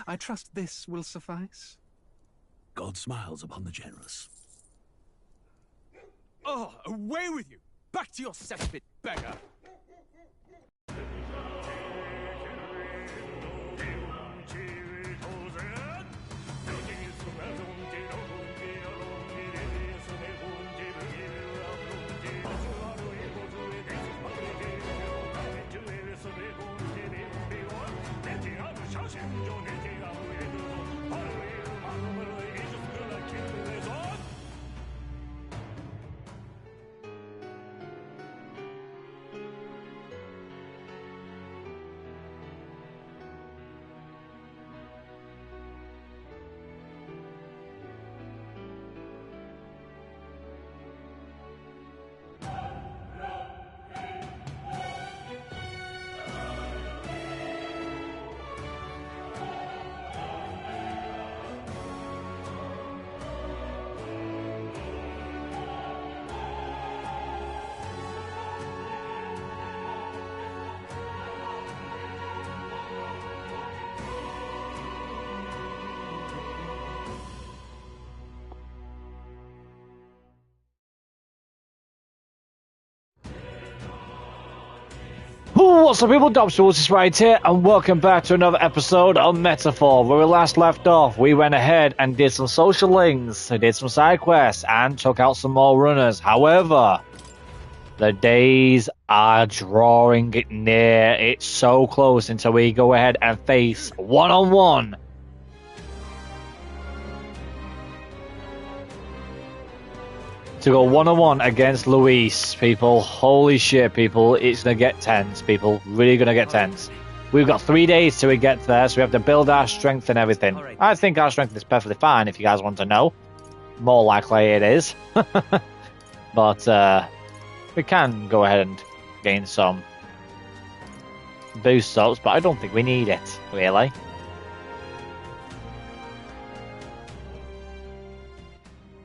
I trust this will suffice. God smiles upon the generous. Oh, away with you! Back to your cesspit, beggar! What's up people, Dobson is right here and welcome back to another episode of Metaphor. Where we last left off, we went ahead and did some social links, did some side quests and took out some more runners. However, the days are drawing near. It's so close until we go ahead and face one-on-one to go one-on-one against Luis, people. Holy shit, people. It's going to get tense, people. Really going to get tense. We've got 3 days till we get there, so we have to build our strength and everything. I think our strength is perfectly fine, if you guys want to know. More likely it is. But we can go ahead and gain some boost ups, but I don't think we need it, really.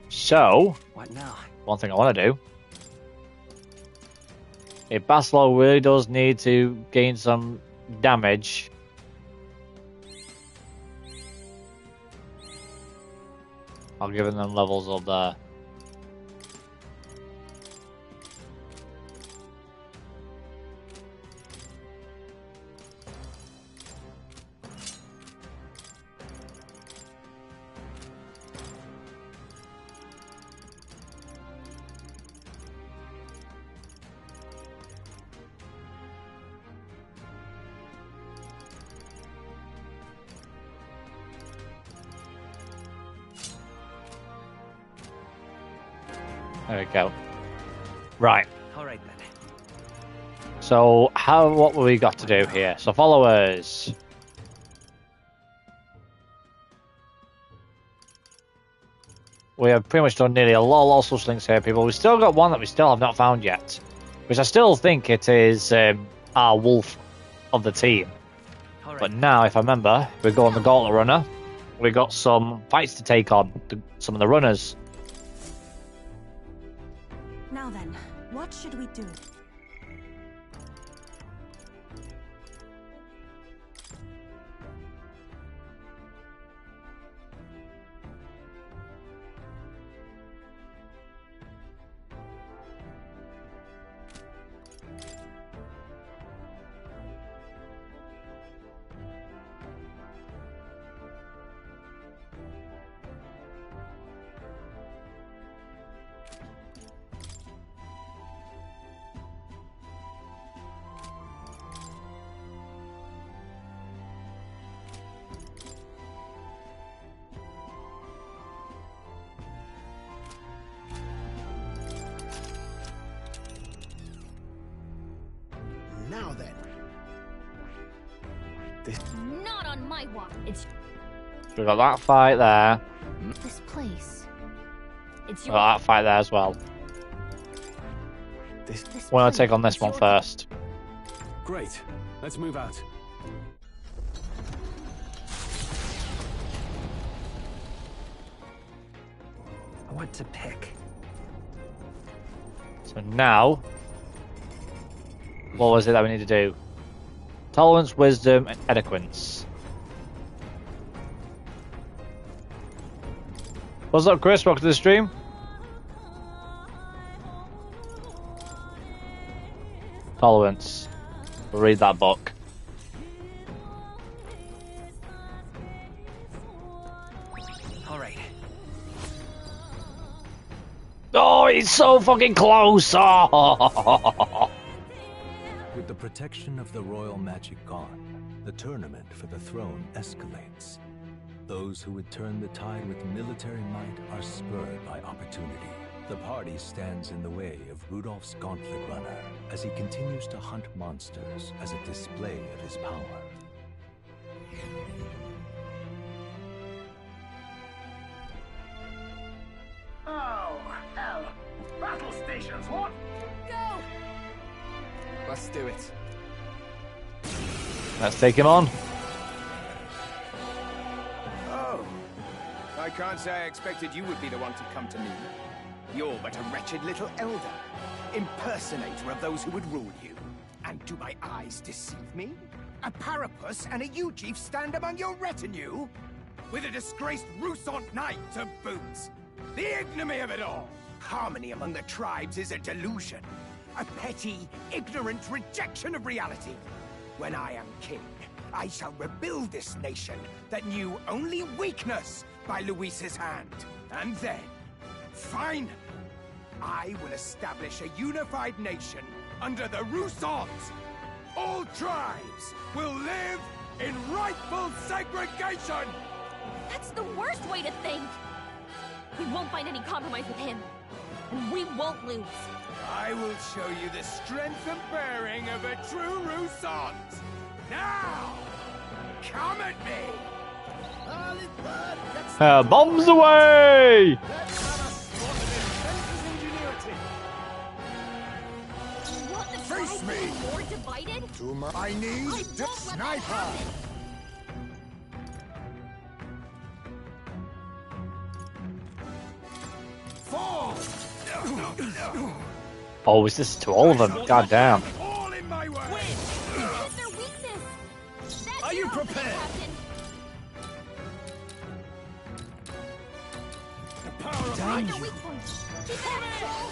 So, What now? one thing I want to do, if Baslo really does need to gain some damage, I'll give them levels up there. There we go. Right. All right then. So, what have we got to do here? So, followers. We have pretty much done nearly a lot of social links here, people. We've still got one that we still have not found yet, which I still think it is our wolf of the team. Right. But now, if I remember, we go on the Gauntlet Runner. We got some fights to take on, some of the runners. Now then, what should we do? Now then. Not on my watch. It's We've got that fight there. this place. It's We've your. got that fight there as well. This. I want to take on this one first. Great. Let's move out. What to pick? So now, what was it that we need to do? Tolerance, wisdom, and eloquence. What's up, Chris? Welcome to the stream. Tolerance. We'll read that book. All right. Oh, it's so fucking close! Oh. With the protection of the royal magic gone, the tournament for the throne escalates. Those who would turn the tide with military might are spurred by opportunity. The party stands in the way of Rudolph's Gauntlet Runner as he continues to hunt monsters as a display of his power. Oh, hell. Battle stations, what? Go! Let's do it. Let's take him on. Oh. I can't say I expected you would be the one to come to me. You're but a wretched little elder, impersonator of those who would rule you. And do my eyes deceive me? A Parapus and a Eugif stand among your retinue? With a disgraced Rusant knight to boot. The ignominy of it all! Harmony among the tribes is a delusion. A petty, ignorant rejection of reality. When I am king, I shall rebuild this nation that knew only weakness by Luis's hand. And then, finally, I will establish a unified nation under the Rusant. All tribes will live in rightful segregation! That's the worst way to think! We won't find any compromise with him. And we won't lose. I will show you the strength and bearing of a true Rusant. Now, come at me! Bombs away! Let's have a sport of inventor's ingenuity. You want the Face tribes to me. be more divided? To my... I I need won't the let that sniper! happen. Fall! Oh, is this to all of them? God damn. All in my way! That's their weakness! That's Are you your thing, prepared? Captain. The power of Find their weak points. Keep at it, Joel.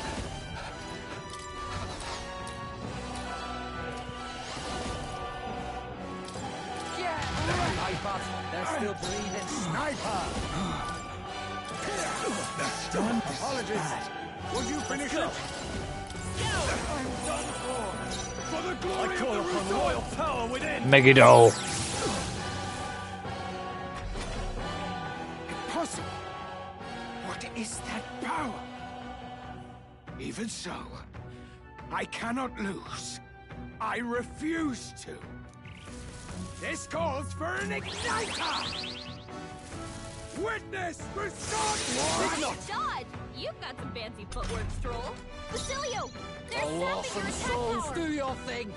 They're still breathing. Sniper! Apologies. Would you finish it? I'm done for the glory of the Rusant! Royal power within! Megiddo. Impossible! What is that power? Even so, I cannot lose. I refuse to. This calls for an igniter! Witness Rusant! Dodge! You've got some fancy footwork, Stroll. Basilio! They're snapping your attack power! your thing!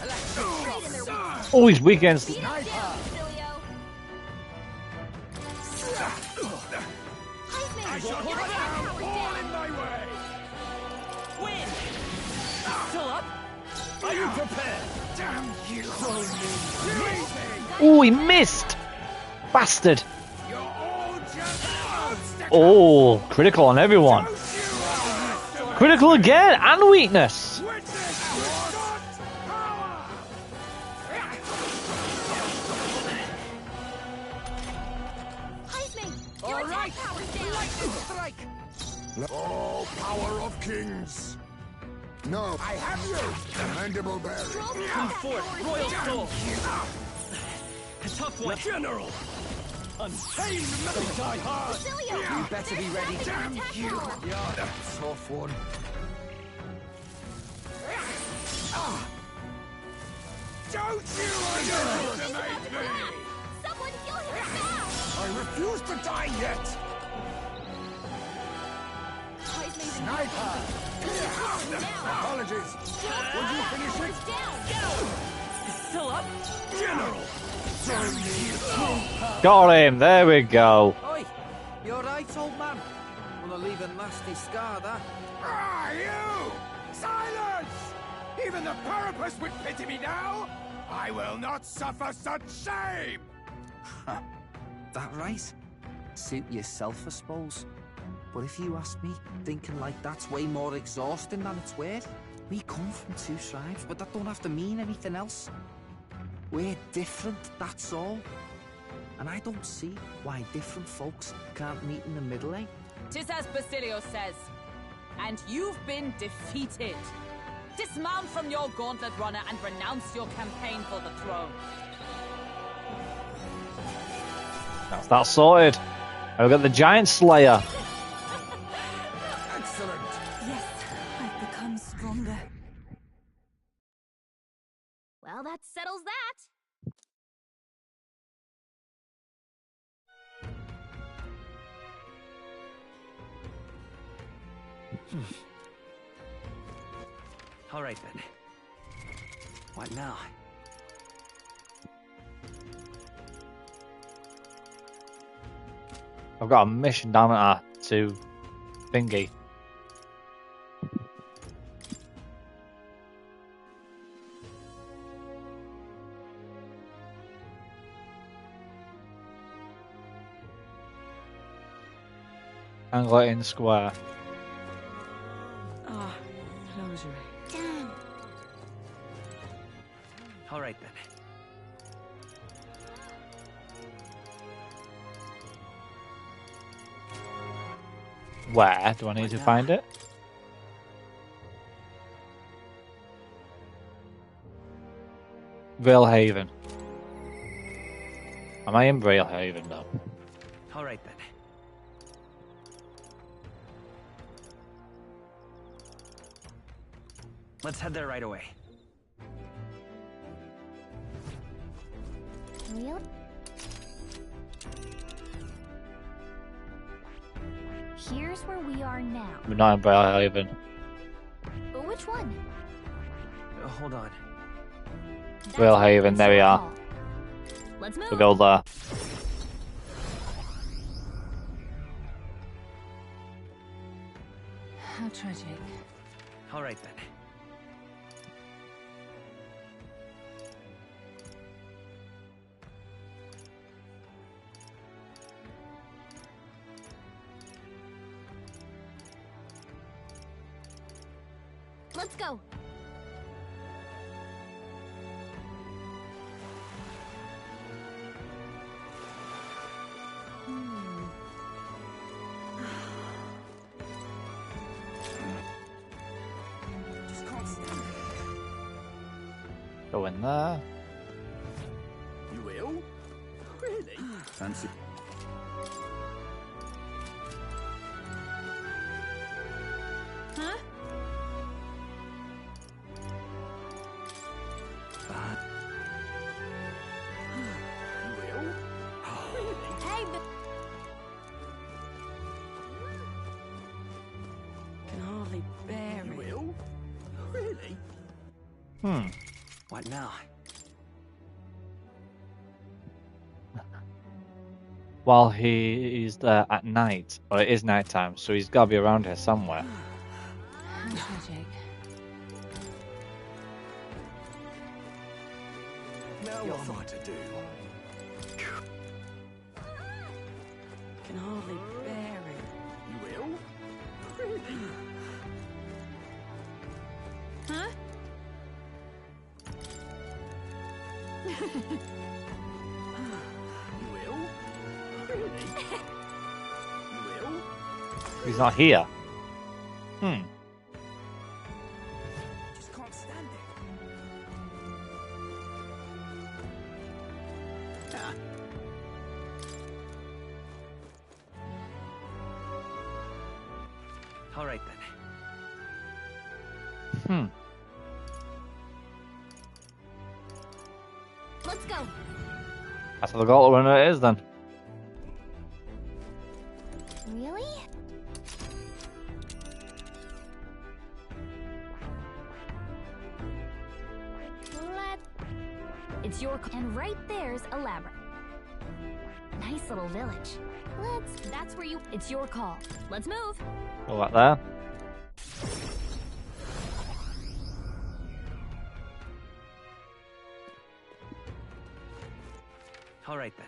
Right in their weak points. Oh, he's weak against... Beat it down, Basilio! I shall Heisman, your put attack down power's all down! in my way! Win! Still up? Are you prepared? Damn you! Oh, he missed! Bastard! You're all just obstacles! Oh, critical on everyone. Don't you underestimate Critical again, and weakness. Witness Rusant power! Heisman, your attack power's down! Oh, power of kings! No, I have you! Mandible bearing. Stroll's Come attack forth, power is Royal down! Soul! A tough one. General! Untamed metal die hard! Basilio! You better be ready. Damn you! You're a tough one. Don't you underestimate me! Someone heal him fast! I refuse to die yet! Heisman's Sniper! now! Apologies. Would you finish it? Power's down! Still up? General! Got him, there we go. Oi, you alright, old man? Wanna leave a nasty scar, that? Ah, you! Silence! Even the Parapus would pity me now! I will not suffer such shame! That right? Suit yourself, I suppose. But if you ask me, thinking like that's way more exhausting than it's worth. We come from two tribes, but that don't have to mean anything else. We're different, that's all. And I don't see why different folks can't meet in the middle, eh? 'Tis as Basilio says. And you've been defeated. Dismount from your gauntlet runner and renounce your campaign for the throne. That's that sorted. And we've got the Giant Slayer. Excellent. Yes, I've become stronger. Well, that settles that. All right then. What now? I've got a mission down at to Thingy. Angleton Square. Ah, closure. Damn. All right then. Where do I need to find it? Valehaven. Am I in Valehaven though? All right then. Let's head there right away. Really? Here's where we are now. We're not in Valehaven. But which one? Hold on. Valehaven, there we are. Let's move. We'll go there. How tragic. All right then. Let's go. Just can't stand it. Go in there. You will? Really? Fancy. Huh? You will? Hey, but Can hardly bear You it. will? Really? What now? While he's there at night, or it is night time, so he's got to be around here somewhere. How tragic. Now what am I to do? Can hardly bear it. You will? Really? Huh? You will? Really? You will? He's not here. Just can't stand it. Ah. All right then. let's go. That's how the goal runner is then. Really? It's your and right there's a labyrinth. Nice little village. That's where you. It's your call. Let's move. Go back there. All right then.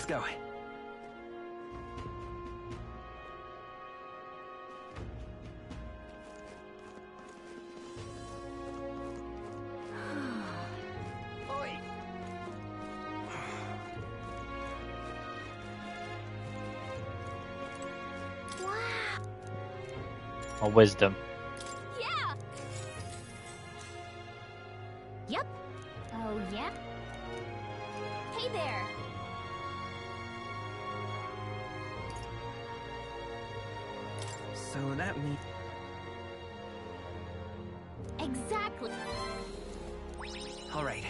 go. Or wisdom. Yeah. Yep. Oh, yeah. Hey there. So that means... Exactly. All right.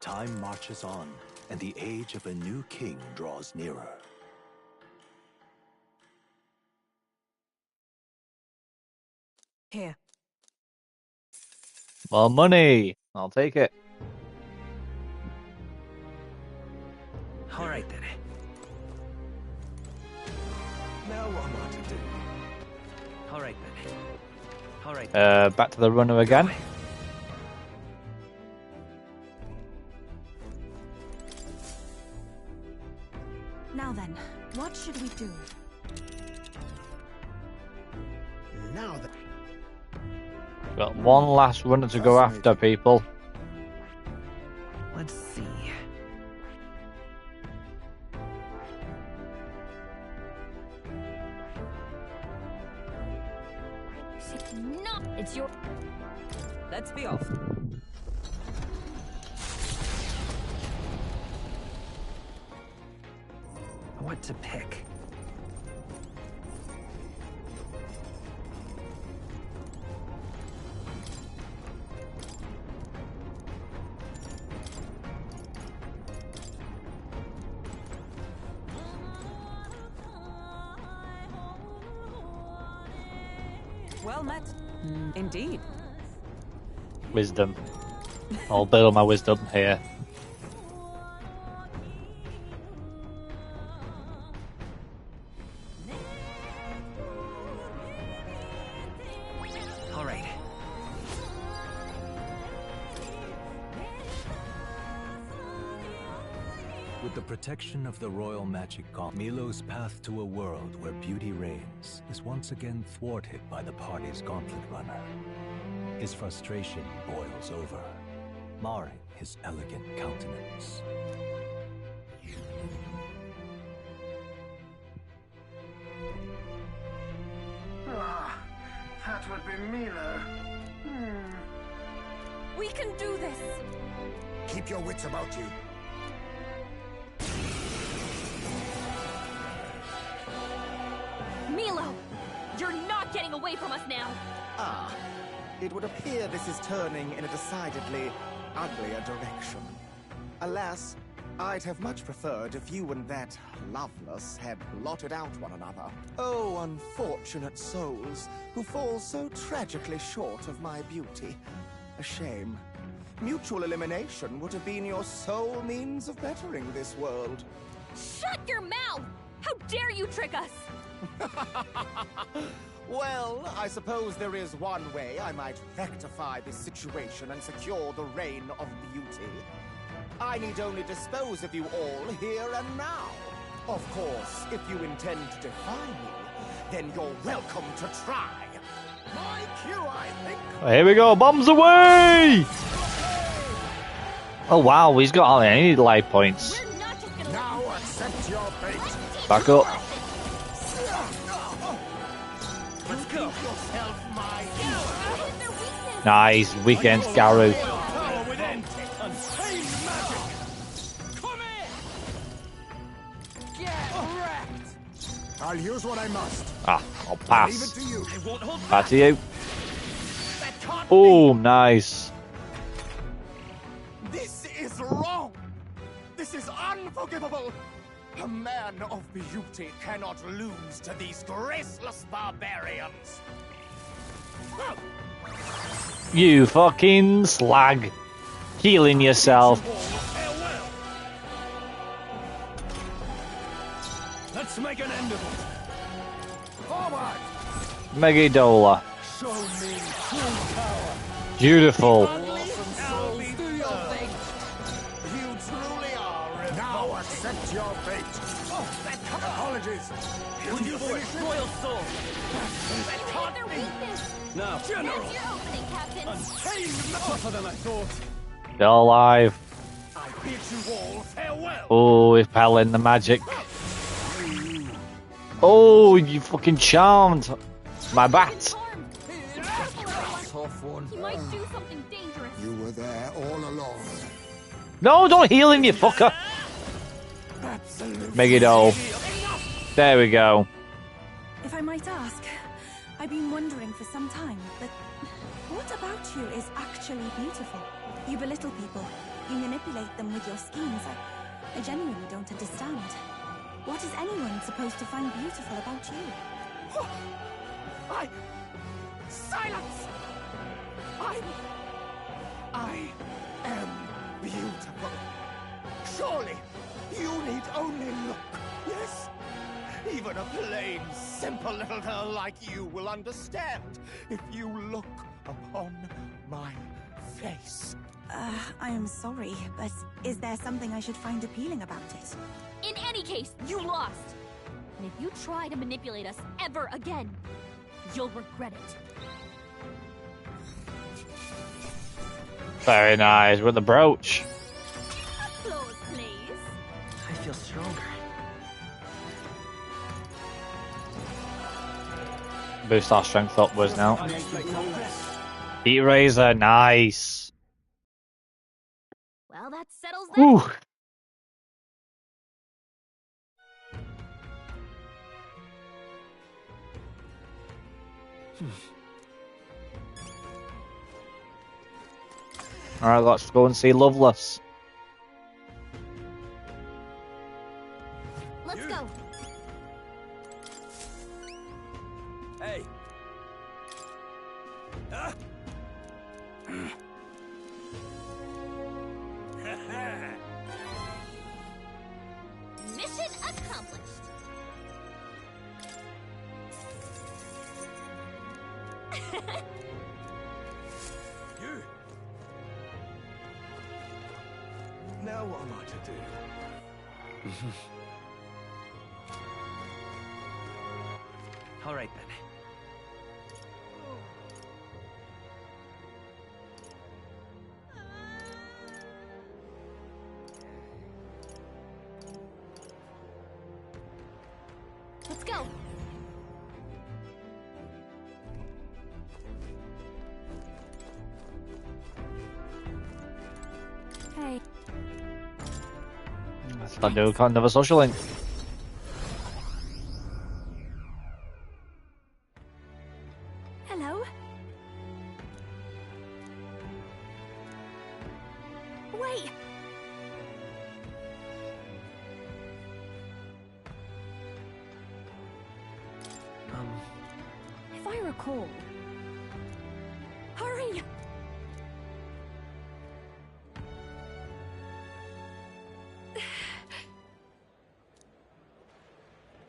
Time marches on, and the age of a new king draws nearer. Here. More money. I'll take it. All right then. Now what am I to do? All right then. All right. Back to the runner again. Now then, what should we do? Now that Got one last runner to go after, people. Let's see. No, it's your. Let's be off. What to pick? Well met. Indeed. Wisdom. I'll build my wisdom here. All right. With the protection of the royal magic gauntlet, Milo's path to a world where beauty reigns is once again thwarted by the party's gauntlet runner. His frustration boils over, marring his elegant countenance. That would be Milo. We can do this! keep your wits about you. Milo! You're not getting away from us now! Ah, it would appear this is turning in a decidedly uglier direction. Alas, I'd have much preferred if you and that Loveless had blotted out one another. Oh, unfortunate souls who fall so tragically short of my beauty. A shame. Mutual elimination would have been your sole means of bettering this world. Shut your mouth! How dare you trick us! Well, I suppose there is one way I might rectify this situation and secure the reign of beauty. I need only dispose of you all here and now. Of course, if you intend to defy me, then you're welcome to try. My cue, I think. Here we go, bombs away! Oh wow, he's got all any life points. Now accept your fate. Back up. Let's go. Nice, weekend Garu. Power within. Untamed magic. Come here. Get wrecked. I'll use what I must. Ah, I'll Leave it pass. to you. I won't hold back. Back to you. That can't Oh, nice. This is wrong. This is unforgivable. A man of beauty cannot lose to these graceless barbarians. You fucking slag. Healing yourself. Farewell. Let's make an end of it. Forward! Megidola. Show me true Beautiful. Now accept your fate. Apologies. Would you finish it? Royal sword. That caught their weakness. Now, General. There's your opening, Captain. Tougher than I thought. They're alive. I bid you all farewell. Oh, he's pelling the magic. Oh, you fucking charmed my bat. Tough one. He might do something dangerous. You were there all along. No, don't heal him, you fucker. Megiddo. There we go. If I might ask, I've been wondering for some time, but what about you is actually beautiful? You belittle people. You manipulate them with your schemes. I genuinely don't understand. What is anyone supposed to find beautiful about you? Silence! I am beautiful. Surely, you need only look, yes? Even a plain, simple little girl like you will understand if you look upon my face. I am sorry, but is there something I should find appealing about it? In any case, you lost. And if you try to manipulate us ever again, you'll regret it. Very nice. With the brooch. Applause, please. I feel stronger. Boost our strength upwards now. Heat razor, nice. Well, that settles that. Whew. Alright, let's go and see Loveless. Let's go. Hey. Mission accomplished. You. Now what am I to do? All right then. Let's go. Hey. Let's not do another social link. Hello? Wait! If I recall... Hurry!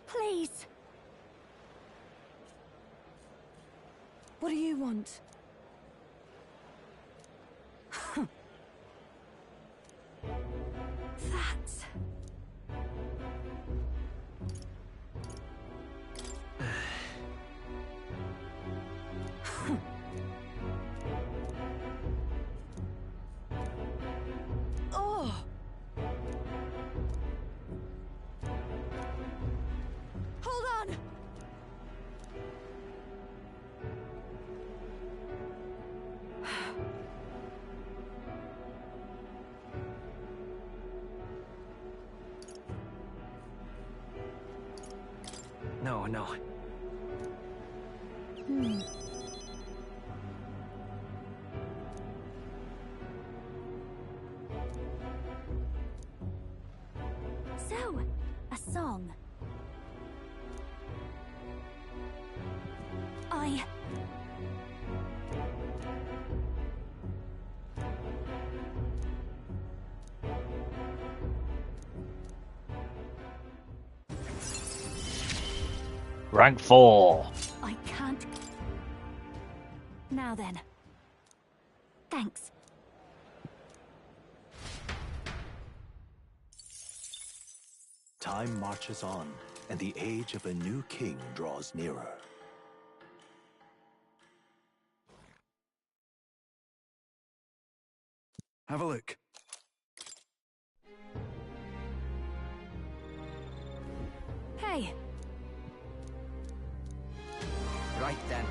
Please. What do you want? That's... Oh! Hold on! No, no. So, a song. I... Rank 4. I can't... Now then. Thanks. Time marches on, and the age of a new king draws nearer. Have a look. Hey, Right then.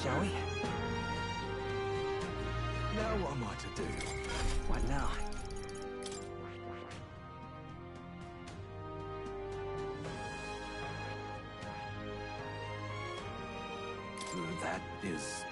Shall we? Now what am I to do? What now? That is...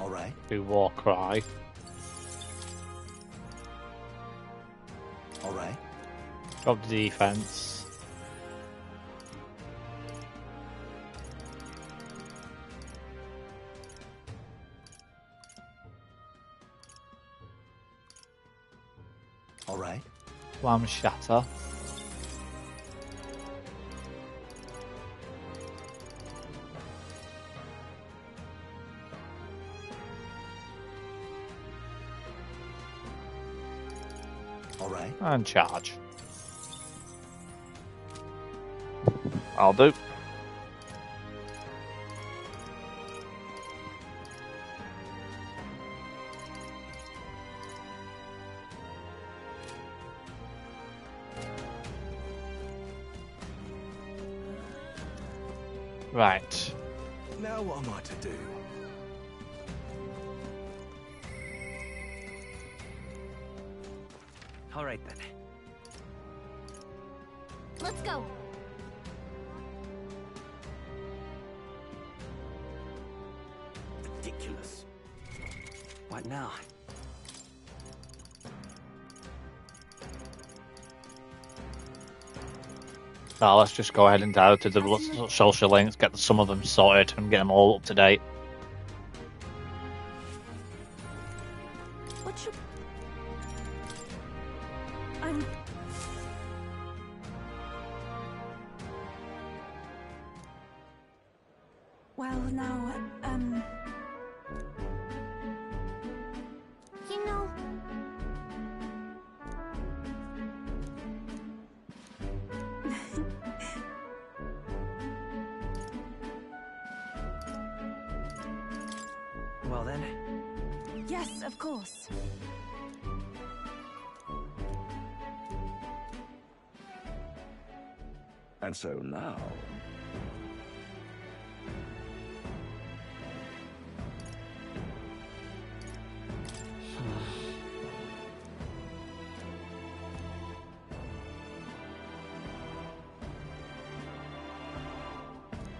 All right. Do war cry. All right. Drop the defense. All right. Slam shatter. All right. And charge. I'll do. Right. Now what am I to do? All right then. Let's go. Ridiculous. What now? Now let's just go ahead and dive to the social links, get some of them sorted, and get them all up to date. what should... I'm... Well, now, You know, Well then. yes, of course. And so now...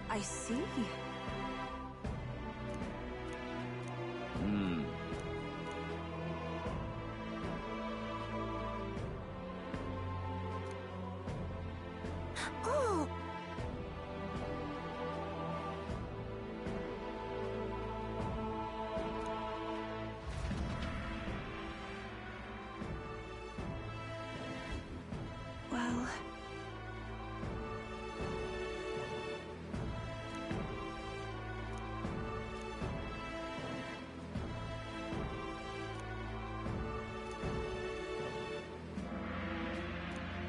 I see. Hmm. Oh! Well...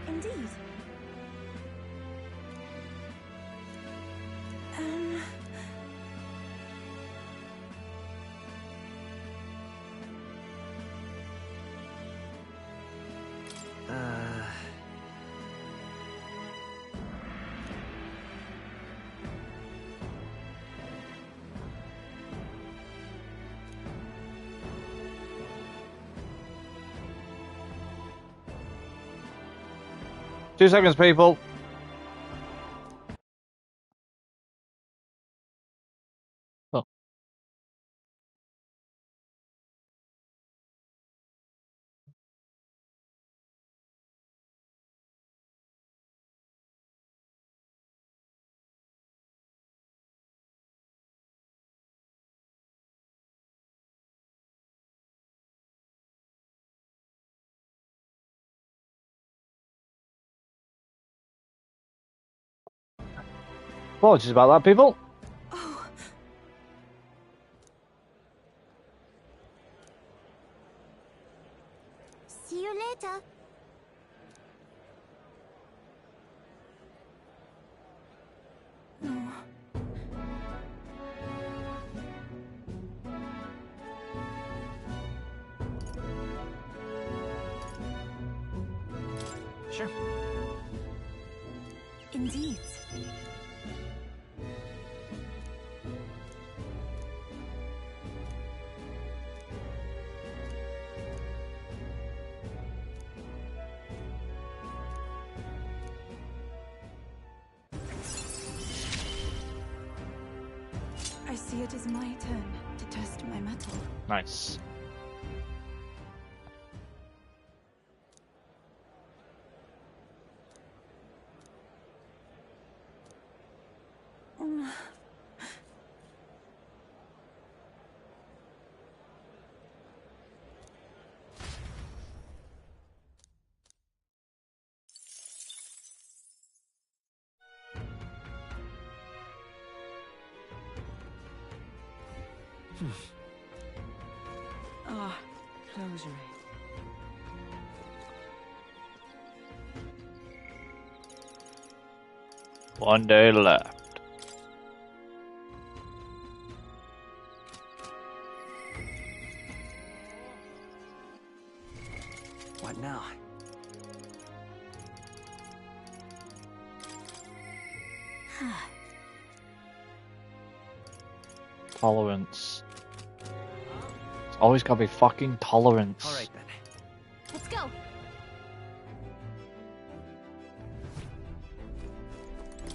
Indeed. 2 seconds, people. Oh. Apologies about that, people. Oh. See you later. No. Sure. Indeed. I see it is my turn to test my mettle. Nice. Ah, close your eyes. One day left. What now? Tolerance. It's always gotta be fucking tolerance. All right then. Let's go.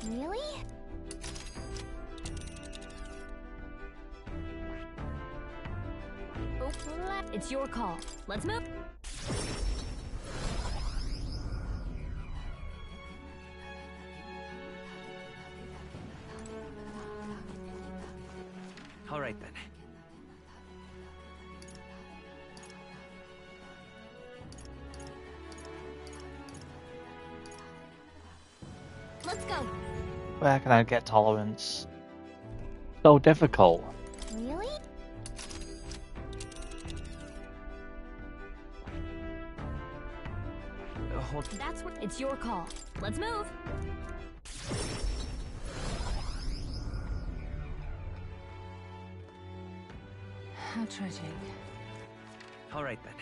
Really? Oh, it's your call. Let's move. All right then. Let's go. Where can I get tolerance? So difficult. Really? Hold. That's where it's your call. Let's move. How tragic. All right then.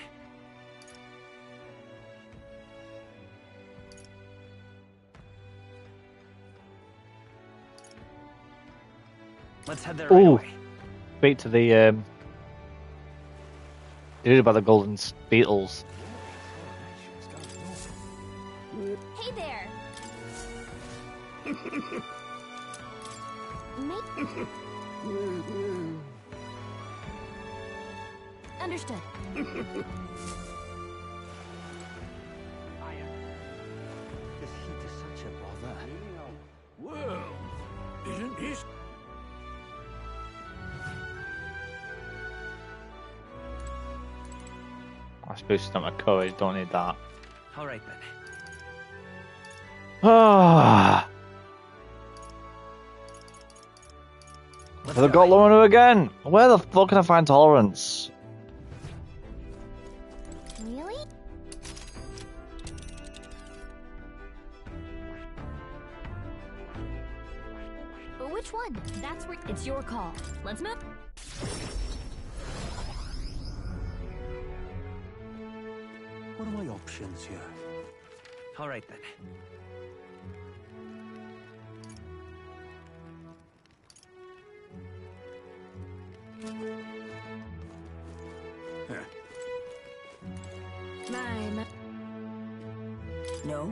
Let's head there right Ooh. away. Speak to the dude about the golden beetles. Hey there. Understood. This heat is such a bother. Well, isn't this... I suppose it's not my courage, don't need that. All right then. Ah. Let's Have I go. got Lorna again? Where the fuck can I find tolerance? Really? Which one? That's where it's your call. Let's move. What are my options here? All right then. My. No.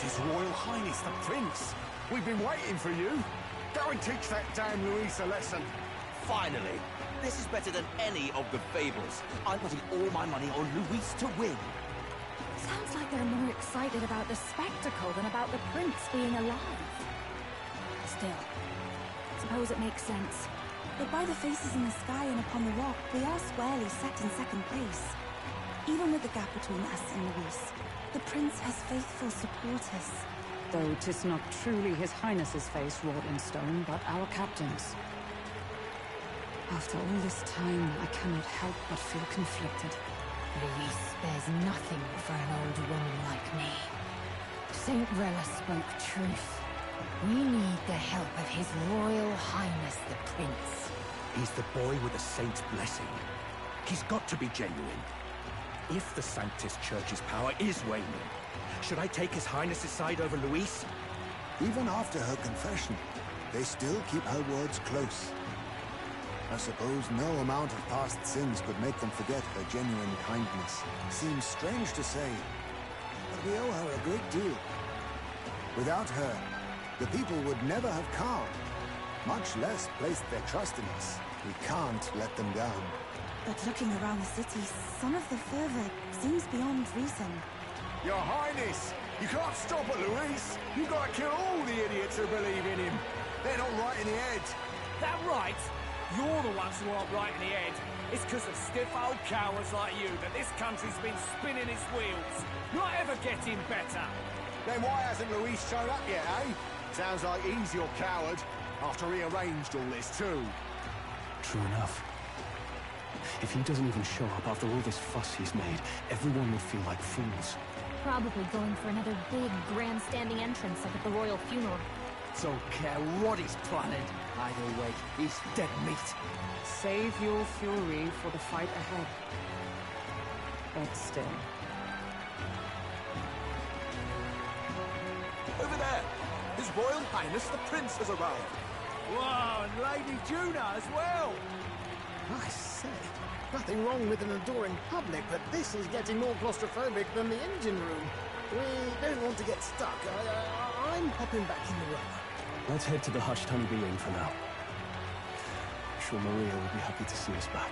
It's His Royal Highness the Prince. We've been waiting for you. Go and teach that damn Luis a lesson. Finally! This is better than any of the fables. I'm putting all my money on Luis to win. Sounds like they're more excited about the spectacle than about the prince being alive. Still, suppose it makes sense. But by the faces in the sky and upon the rock, we are squarely set in second place. Even with the gap between us and Luis, the prince has faithful supporters. Though 'tis not truly His Highness's face wrought in stone, but our captain's. After all this time, I cannot help but feel conflicted. Luis spares nothing for an old woman like me. Saint Rella spoke truth. We need the help of His Royal Highness the Prince. He's the boy with the saint's blessing. He's got to be genuine. If the Sanctus Church's power is waning, should I take His Highness's side over Luis? Even after her confession, they still keep her words close. I suppose no amount of past sins could make them forget her genuine kindness. Seems strange to say, but we owe her a great deal. Without her, the people would never have calmed, much less placed their trust in us. We can't let them down. But looking around the city, some of the fervor seems beyond reason. Your Highness, you can't stop at Luis. You've got to kill all the idiots who believe in him. They're not right in the head. That right? You're the ones who aren't right in the head. It's because of stiff old cowards like you that this country's been spinning its wheels. Not ever getting better. Then why hasn't Luis shown up yet, eh? Sounds like he's your coward, after he arranged all this too. True enough. If he doesn't even show up after all this fuss he's made, everyone would feel like fools. Probably going for another big, grandstanding entrance like at the royal funeral. Don't care what he's planning. Either way, he's dead meat. Save your fury for the fight ahead. But still. Over there! His Royal Highness the Prince has arrived. Whoa, and Lady Juna as well! I say, nothing wrong with an adoring public, but this is getting more claustrophobic than the engine room. We don't want to get stuck. I'm popping back in the room. Let's head to the Hushed Honeybee Inn for now. I'm sure Maria will be happy to see us back.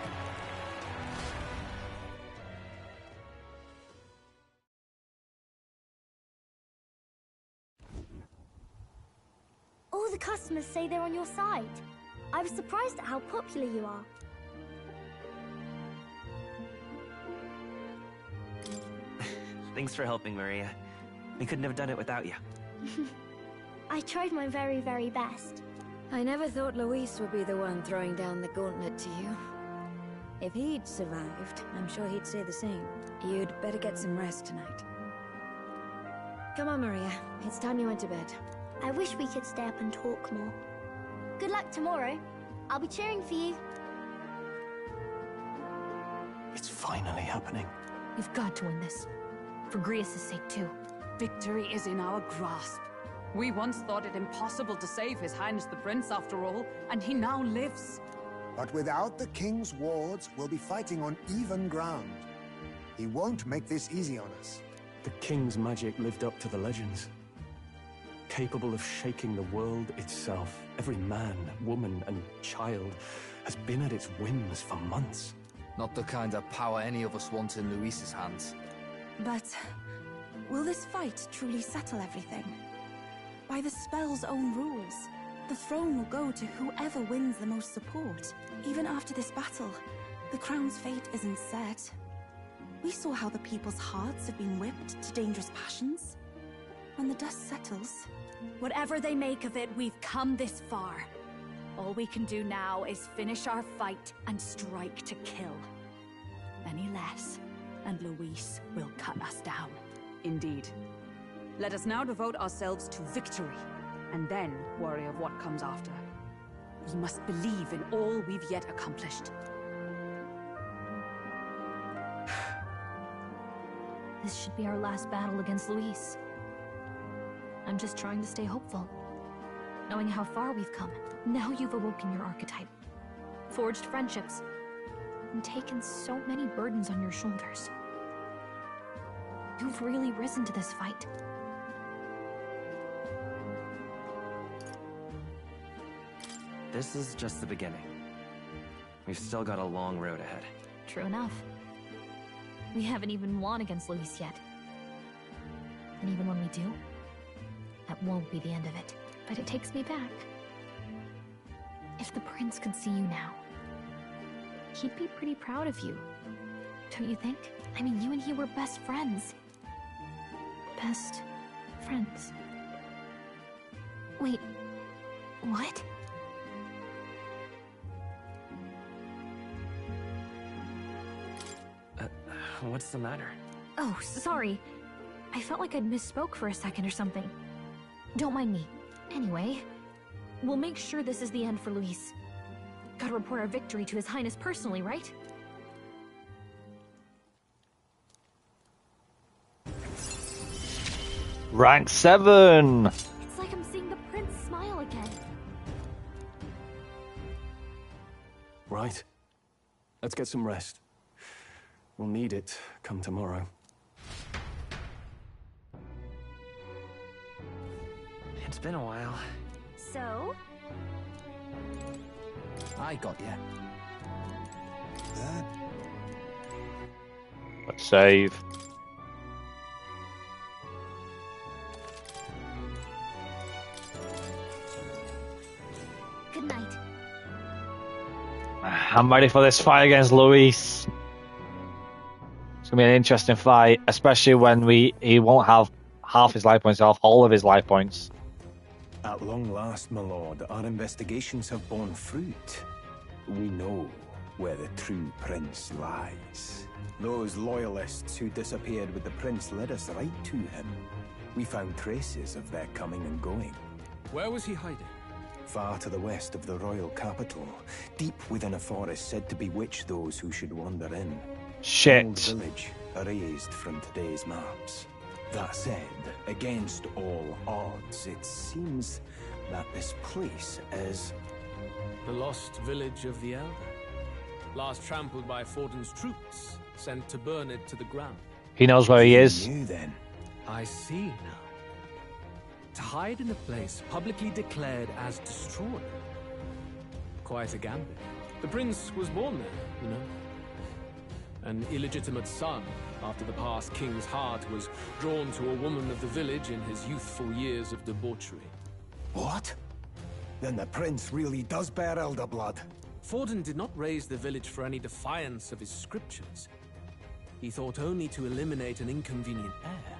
All the customers say they're on your side. I was surprised at how popular you are. Thanks for helping, Maria. We couldn't have done it without you. I tried my very, very best. I never thought Luis would be the one throwing down the gauntlet to you. If he'd survived, I'm sure he'd say the same. You'd better get some rest tonight. Come on, Maria. It's time you went to bed. I wish we could stay up and talk more. Good luck tomorrow. I'll be cheering for you. It's finally happening. We've got to win this. For Grius' sake, too. Victory is in our grasp. We once thought it impossible to save His Highness the Prince, after all, and he now lives. But without the king's wards, we'll be fighting on even ground. He won't make this easy on us. The king's magic lived up to the legends. Capable of shaking the world itself. Every man, woman, and child has been at its whims for months. Not the kind of power any of us want in Luis's hands. But will this fight truly settle everything? By the spell's own rules, the throne will go to whoever wins the most support. Even after this battle, the crown's fate isn't set. We saw how the people's hearts have been whipped to dangerous passions. When the dust settles... Whatever they make of it, we've come this far. All we can do now is finish our fight and strike to kill. Any less, and Luis will cut us down. Indeed. Let us now devote ourselves to victory, and then worry of what comes after. We must believe in all we've yet accomplished. This should be our last battle against Luis. I'm just trying to stay hopeful. Knowing how far we've come, now you've awoken your archetype. Forged friendships. And taken so many burdens on your shoulders. You've really risen to this fight. this is just the beginning. We've still got a long road ahead. True enough. We haven't even won against Luis yet. And even when we do, that won't be the end of it. But it takes me back. If the prince could see you now, he'd be pretty proud of you. Don't you think? I mean, you and he were best friends. Best friends. Wait, what? What's the matter? Oh, sorry. I felt like I'd misspoke for a second or something. Don't mind me. Anyway, we'll make sure this is the end for Luis. Gotta report our victory to His Highness personally, right? Rank 7! It's like I'm seeing the prince smile again. Right. Let's get some rest. We'll need it come tomorrow. It's been a while. So? I got you. Let's save. Good night. I'm ready for this fight against Luis. It's gonna be an interesting fight, especially when he won't have half his life points, he'll have all of his life points. At long last, my lord, our investigations have borne fruit. We know where the true prince lies. Those loyalists who disappeared with the prince led us right to him. We found traces of their coming and going. Where was he hiding? Far to the west of the royal capital, deep within a forest said to bewitch those who should wander in. Shit. An old village erased from today's maps. That said, against all odds, it seems that this place is... The lost village of the Elder. Last trampled by Forden's troops, sent to burn it to the ground. He knows where he is. You then? I see now. To hide in a place publicly declared as destroyed. Quite a gambit. The prince was born there, you know. An illegitimate son, after the past king's heart was drawn to a woman of the village in his youthful years of debauchery. What? Then the prince really does bear elder blood. Forden did not raise the village for any defiance of his scriptures. He thought only to eliminate an inconvenient heir.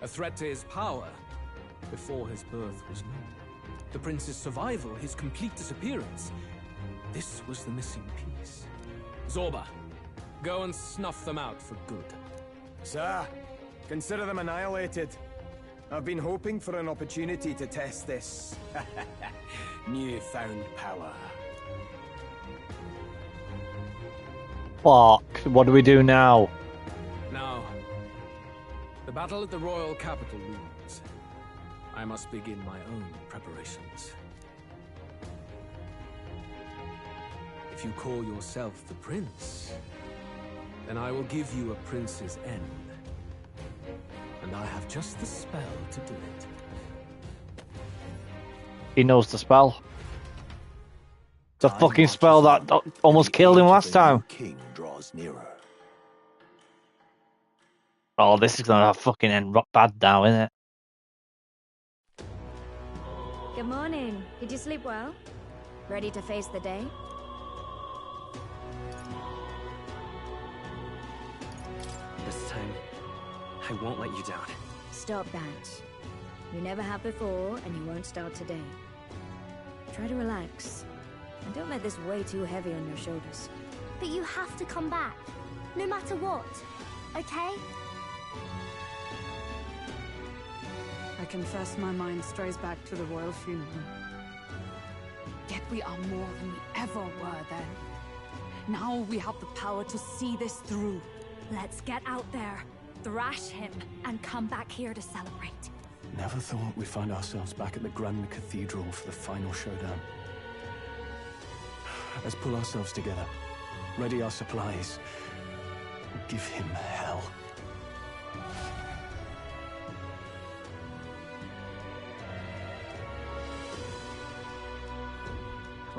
A threat to his power before his birth was known. The prince's survival, his complete disappearance. This was the missing piece. Zorba, go and snuff them out for good. Sir, consider them annihilated. I've been hoping for an opportunity to test this newfound power. Fuck, what do we do now? Now, the battle at the royal capital looms. I must begin my own preparations. If you call yourself the prince, then I will give you a prince's end. And I have just the spell to do it. He knows the spell. The fucking spell that almost killed him last time. King draws nearer. Oh, this is gonna fucking end bad now, isn't it? Good morning. Did you sleep well? Ready to face the day? This time, I won't let you down. Stop that. You never have before, and you won't start today. Try to relax. And don't let this weigh too heavy on your shoulders. But you have to come back, no matter what, okay? I confess my mind strays back to the royal funeral. Yet we are more than we ever were then. Now we have the power to see this through. Let's get out there, thrash him, and come back here to celebrate. Never thought we'd find ourselves back at the Grand Cathedral for the final showdown. Let's pull ourselves together, ready our supplies, give him hell.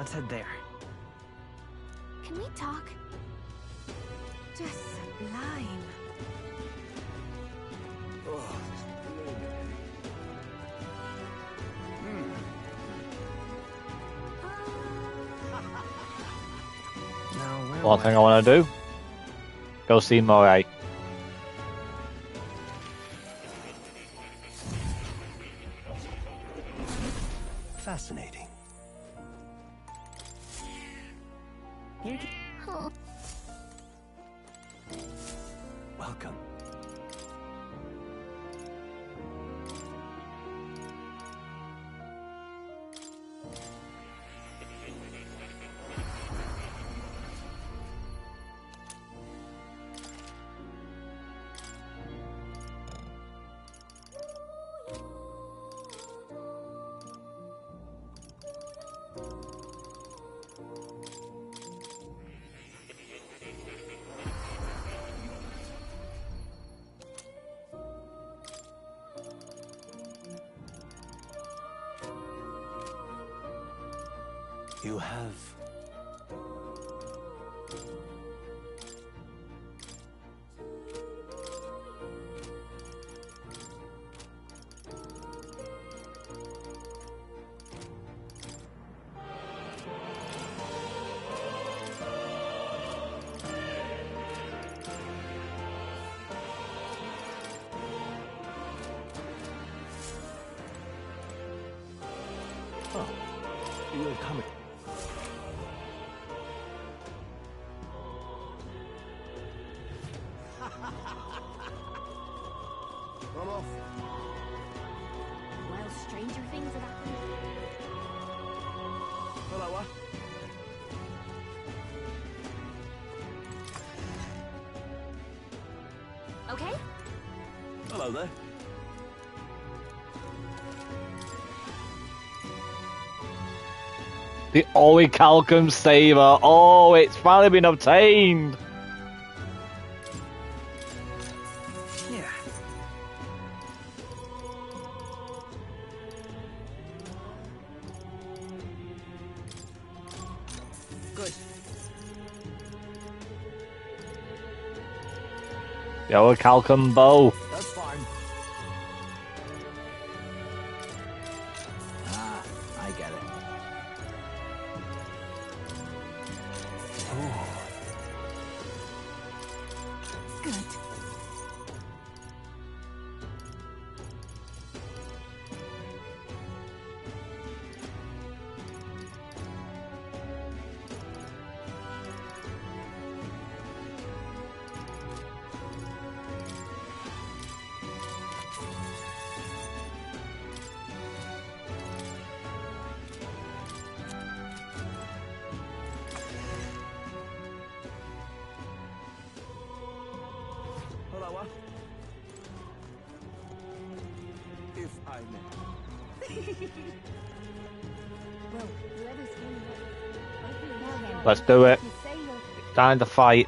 Let's head there. Can we talk? Just sublime. Oh, One thing I want to do, go see Moray. Fascinating. Welcome. You have... Oh, you're coming. I'm off. Well, stranger things have happened. Hello, Okay? Hello there. The Orichalcum Saber. Oh, it's finally been obtained. Yeah. Good. The Orichalcum Bow. That's fine. Ah, I get it. Good. Hello, if I may. Well, whoever's coming up. Now then. Let's do it. You say you're... Time to fight.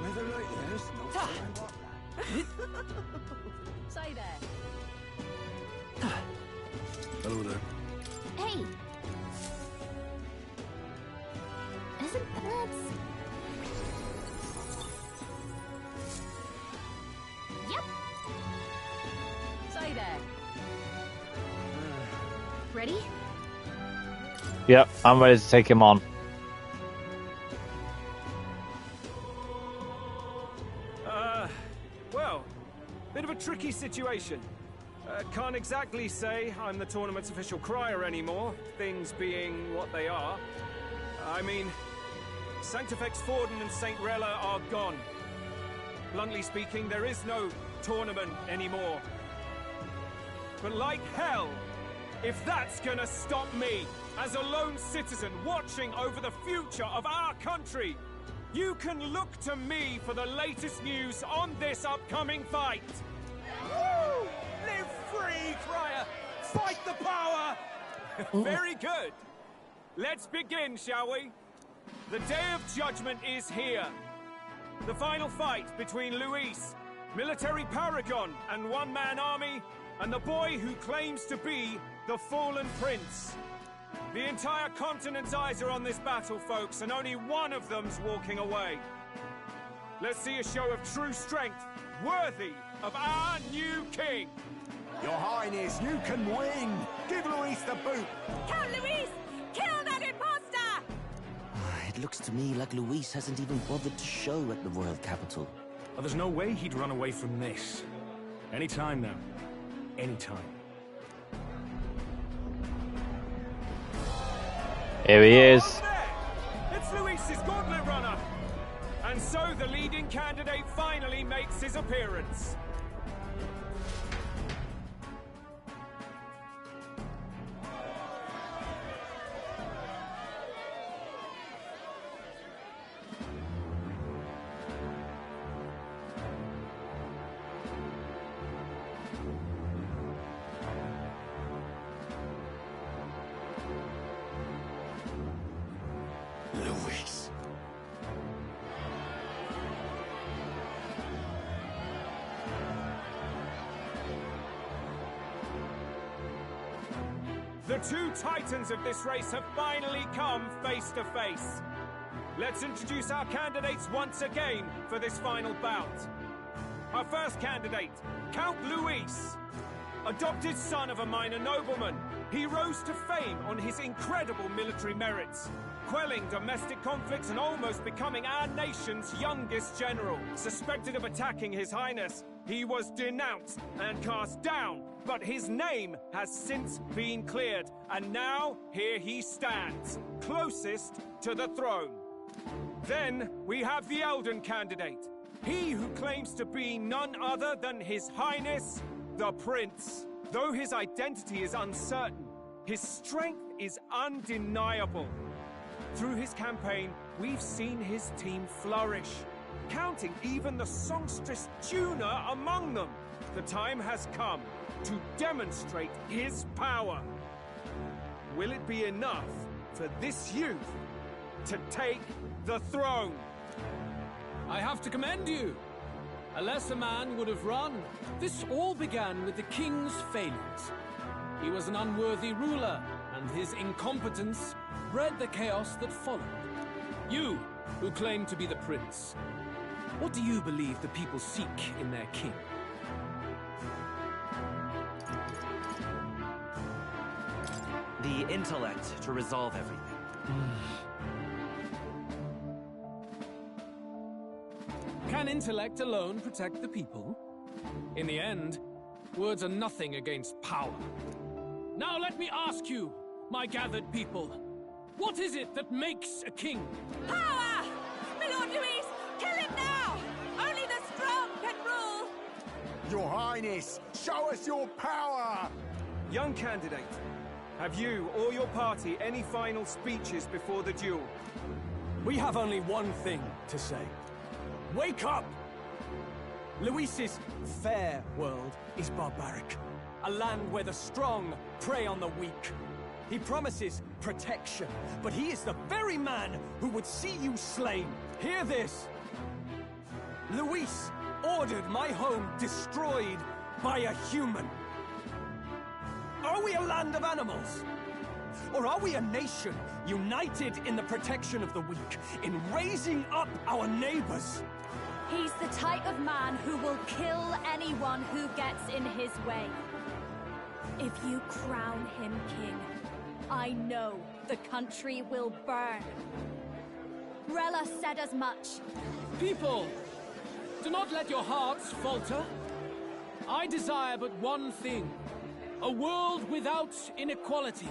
Weather like this, no time like that. Say there. Hello there. Hey! Isn't that... Yep! Say there. Ready? Yep, I'm ready to take him on. Well, bit of a tricky situation. Can't exactly say I'm the tournament's official crier anymore, things being what they are. I mean, Sanctifex Forden and St. Rella are gone. Bluntly speaking, there is no tournament anymore. But like hell, if that's gonna stop me, as a lone citizen watching over the future of our country, you can look to me for the latest news on this upcoming fight. Woo! Live free, crier! Fight the power! Very good. Let's begin, shall we? The Day of Judgment is here. the final fight between Luis, military paragon and one-man army, and the boy who claims to be the fallen prince. The entire continent's eyes are on this battle, folks, and only one of them's walking away. Let's see a show of true strength, worthy of our new king. Your Highness, you can win! Give Luis the boot! Count Luis! Kill that imposter! It looks to me like Luis hasn't even bothered to show at the royal capital. Well, there's no way he'd run away from this. Any time now. Any time. Here he is. It's Luis's gauntlet runner! And so the leading candidate finally makes his appearance. Luis. The two titans of this race have finally come face to face. Let's introduce our candidates once again for this final bout. Our first candidate, Count Luis. Adopted son of a minor nobleman, he rose to fame on his incredible military merits, quelling domestic conflicts and almost becoming our nation's youngest general. Suspected of attacking His Highness, he was denounced and cast down, but his name has since been cleared, and now here he stands, closest to the throne. Then we have the Elden candidate, he who claims to be none other than His Highness, the Prince. Though his identity is uncertain, his strength is undeniable. Through his campaign, we've seen his team flourish, counting even the songstress Juna among them. The time has come to demonstrate his power. Will it be enough for this youth to take the throne? I have to commend you. A lesser man would have run. This all began with the king's failings. He was an unworthy ruler, and his incompetence bred the chaos that followed. You, who claim to be the prince, what do you believe the people seek in their king? The intellect to resolve everything. Can intellect alone protect the people? In the end, words are nothing against power. Now let me ask you, my gathered people, what is it that makes a king? Power! My Lord Luis, kill him now! Only the strong can rule! Your Highness, show us your power! Young candidate, have you or your party any final speeches before the duel? We have only one thing to say. Wake up! Luis's fair world is barbaric. A land where the strong prey on the weak. He promises protection, but he is the very man who would see you slain. Hear this! Luis ordered my home destroyed by a human. Are we a land of animals? Or are we a nation united in the protection of the weak, in raising up our neighbors? He's the type of man who will kill anyone who gets in his way. If you crown him king, I know the country will burn. Rella said as much. People, do not let your hearts falter. I desire but one thing, a world without inequality.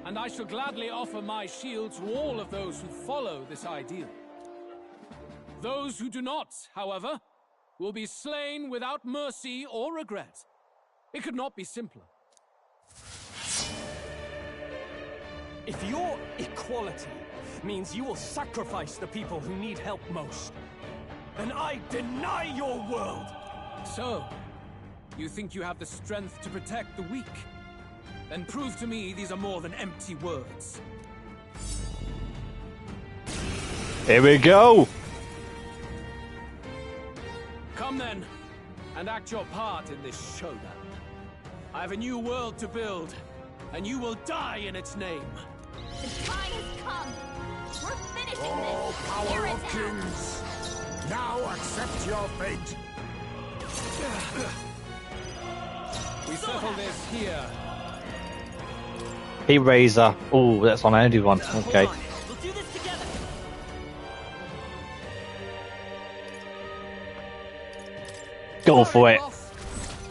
And I shall gladly offer my shield to all of those who follow this ideal. Those who do not, however, will be slain without mercy or regret. It could not be simpler. If your equality means you will sacrifice the people who need help most, then I deny your world! So, you think you have the strength to protect the weak? Then prove to me these are more than empty words. Here we go! Come then, and act your part in this showdown. I have a new world to build, and you will die in its name. The time has come. We're finishing Oh, this. power Here of it's out. kings! Now accept your fate. We settle this here. He Razor. Oh, that's on everyone. Okay. We'll do this together. Go for it.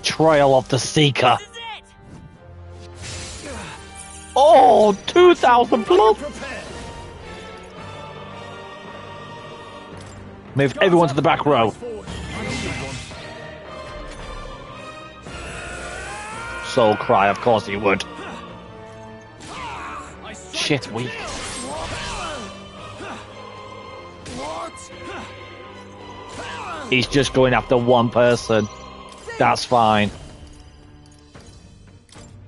Trail of the Seeker. Oh, 2,000 plus. Move everyone to the back row. Soul Cry, of course he would. Shit, weak. He's just going after one person. That's fine.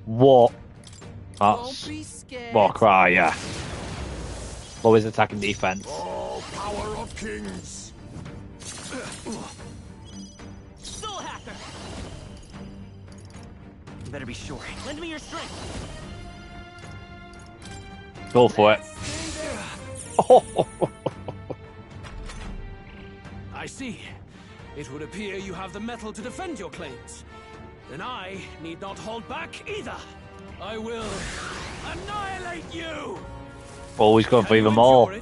What? That's War Cry, yeah. What was attack and defense? Oh, power of kings! Soul Hacker! You better be sure. Lend me your strength. Go for it. I see. It would appear you have the metal to defend your claims. Then I need not hold back either. I will annihilate you! Always going for even more.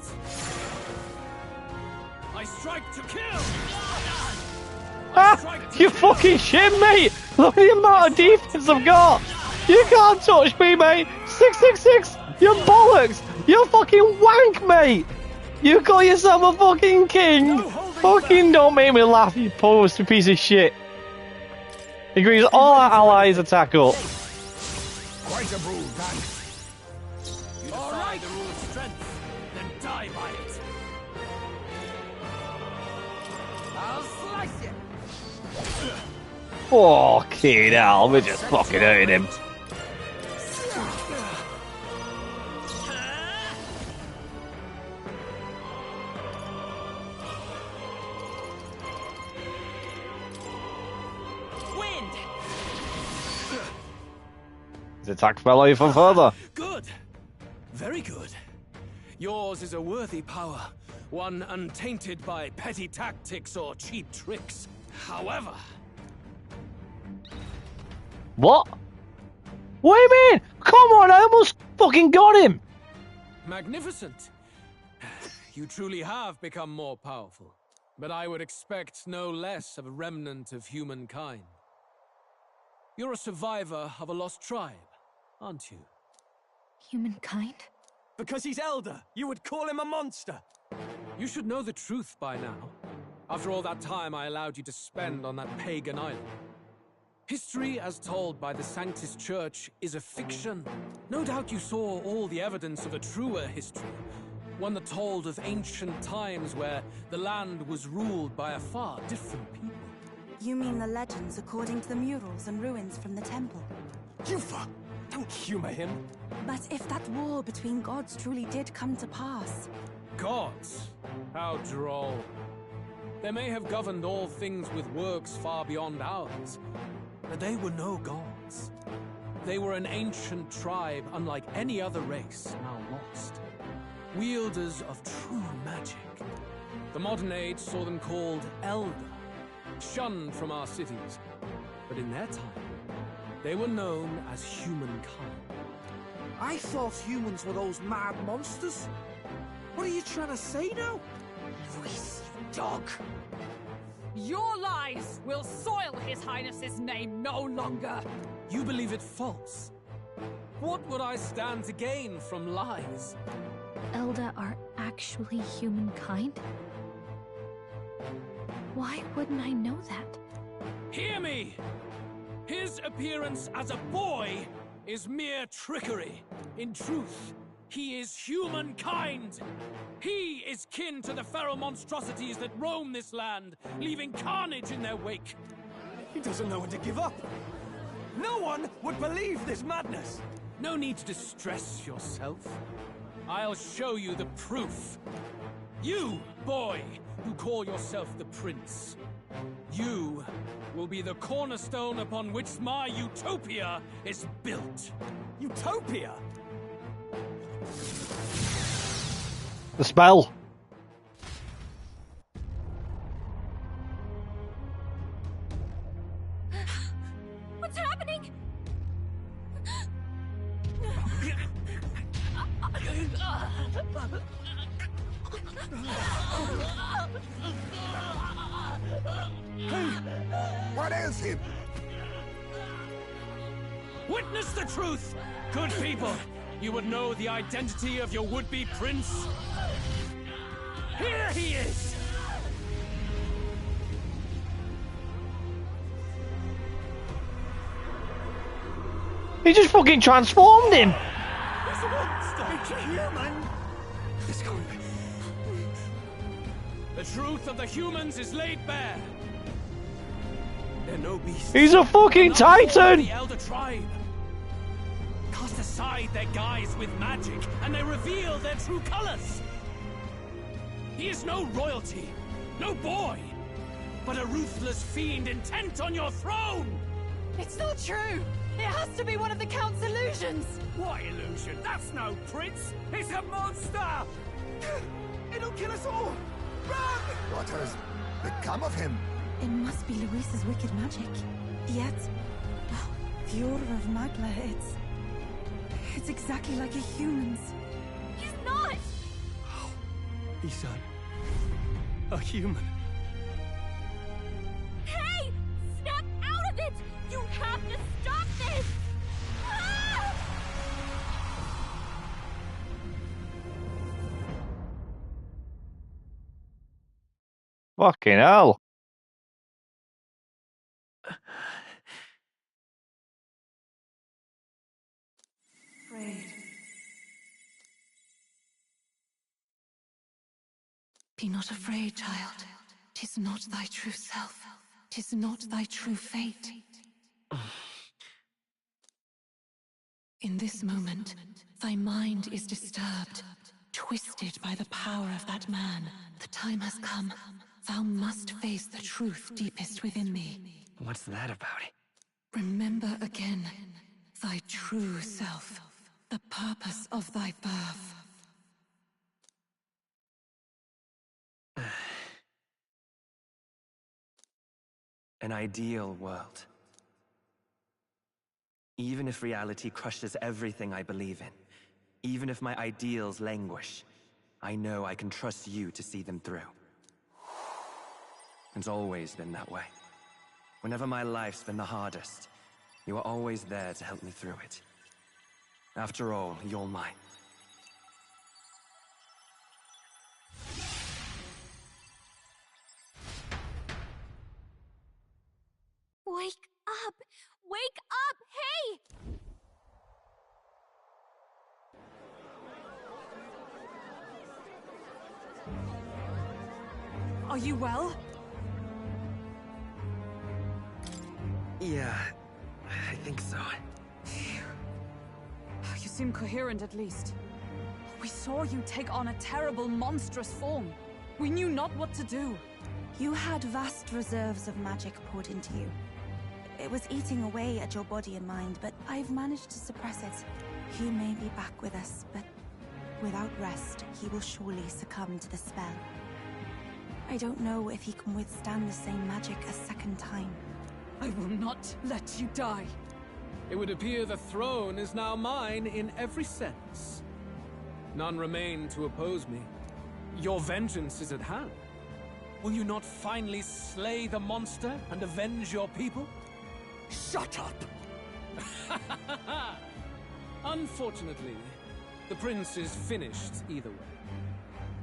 I strike to kill! Ah, you fucking shit, mate! Look at the amount of defense I've got! You can't touch me, mate! 666! You're bollocks! You're fucking wank, mate! You call yourself a fucking king! Fucking don't make me laugh, you poster piece of shit! Agrees all our allies attack up. Quite a brood, man. You defy the rule of strength, then die by it. I'll slice you. Fucking hell, we just fucking hurting him. His attack fell even further. Good. Very good. Yours is a worthy power, one untainted by petty tactics or cheap tricks. However... What? What do you mean? Come on, I almost fucking got him. Magnificent. You truly have become more powerful. But I would expect no less of a remnant of humankind. You're a survivor of a lost tribe, aren't you? Humankind? Because he's elder, you would call him a monster. You should know the truth by now. After all that time I allowed you to spend on that pagan island. History as told by the Sanctus Church is a fiction. No doubt you saw all the evidence of a truer history. One that told of ancient times where the land was ruled by a far different people. You mean the legends according to the murals and ruins from the temple? Yufa! Don't humor him. But if that war between gods truly did come to pass... Gods? How droll. They may have governed all things with works far beyond ours, but they were no gods. They were an ancient tribe unlike any other race now lost. Wielders of true magic. The modern age saw them called Elder, shunned from our cities. But in their time, they were known as humankind. I thought humans were those mad monsters. What are you trying to say now? Luis, you dog. Your lies will soil His Highness's name no longer. You believe it false. What would I stand to gain from lies? Elda are actually humankind? Why wouldn't I know that? Hear me! His appearance as a boy is mere trickery. In truth, he is humankind. He is kin to the feral monstrosities that roam this land, leaving carnage in their wake. He doesn't know when to give up. No one would believe this madness. No need to distress yourself. I'll show you the proof. You, boy, who call yourself the prince. You will be the cornerstone upon which my utopia is built. Utopia? The spell. What's happening? Hey, what ails him? Witness the truth, good people. You would know the identity of your would-be prince. Here he is! He just fucking transformed him! It's a monster! It's a human! It's going. The truth of the humans is laid bare. They're no beasts. He's a fucking titan! The Elder Tribe cast aside their guise with magic, and they reveal their true colors. He is no royalty, no boy, but a ruthless fiend intent on your throne! It's not true! It has to be one of the Count's illusions! What illusion? That's no prince! It's a monster! It'll kill us all! Run! What has become of him? It must be Luis's wicked magic. Yet, the Order of Magla, it's exactly like a human's. He's not! He's a human. Hey! Snap out of it! You have to stop this! Ah! Fucking hell. Afraid. Be not afraid, child. 'Tis not thy true self. 'Tis not thy true fate. In this moment, thy mind is disturbed, twisted by the power of that man. The time has come. Thou must face the truth deepest within thee. What's that about? Remember again thy true self, the purpose of thy birth. An ideal world. Even if reality crushes everything I believe in, even if my ideals languish, I know I can trust you to see them through. It's always been that way. Whenever my life's been the hardest, you are always there to help me through it. After all, you're mine. Wake up! Wake up! Hey! Are you well? Yeah, I think so. You seem coherent at least. We saw you take on a terrible, monstrous form. We knew not what to do. You had vast reserves of magic poured into you. It was eating away at your body and mind, but I've managed to suppress it. He may be back with us, but without rest, he will surely succumb to the spell. I don't know if he can withstand the same magic a second time. I will not let you die. It would appear the throne is now mine in every sense. None remain to oppose me. Your vengeance is at hand. Will you not finally slay the monster and avenge your people? Shut up! Unfortunately, the prince is finished either way.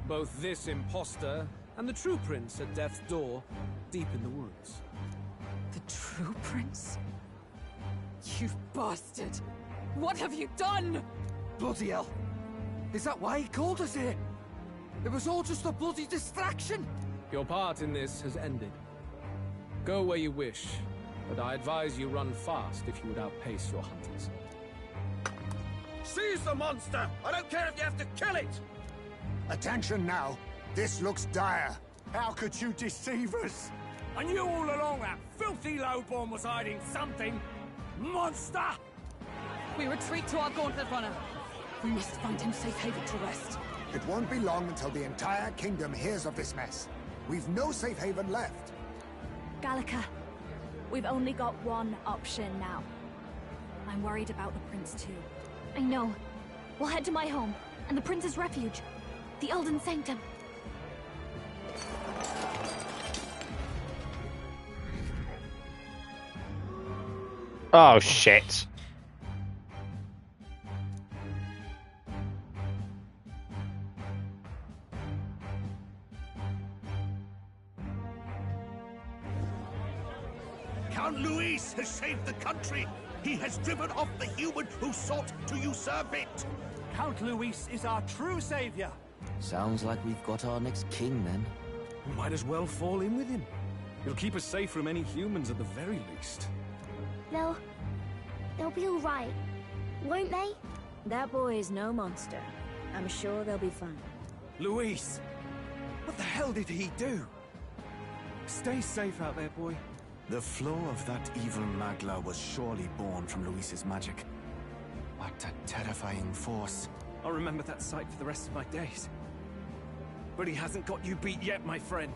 Both this imposter and the true prince at death's door, deep in the woods. The true prince? You bastard! What have you done? Bloody hell! Is that why he called us here? It was all just a bloody distraction! Your part in this has ended. Go where you wish, but I advise you run fast if you would outpace your hunters. Seize the monster! I don't care if you have to kill it! Attention now. This looks dire. How could you deceive us? I knew all along that filthy lowborn was hiding something! Monster! We retreat to our gauntlet runner. We must find him safe haven to rest. It won't be long until the entire kingdom hears of this mess. We've no safe haven left. Gallica, we've only got one option now. I'm worried about the prince too. I know. We'll head to my home, and the prince's refuge. The Elden Sanctum. Oh, shit. Count Luis has saved the country. He has driven off the human who sought to usurp it. Count Luis is our true savior. Sounds like we've got our next king, then. We might as well fall in with him. He'll keep us safe from any humans at the very least. They'll be all right, won't they? That boy is no monster. I'm sure they'll be fine. Luis! What the hell did he do? Stay safe out there, boy. The flow of that evil Magla was surely born from Luis's magic. What a terrifying force. I'll remember that sight for the rest of my days. But he hasn't got you beat yet, my friend.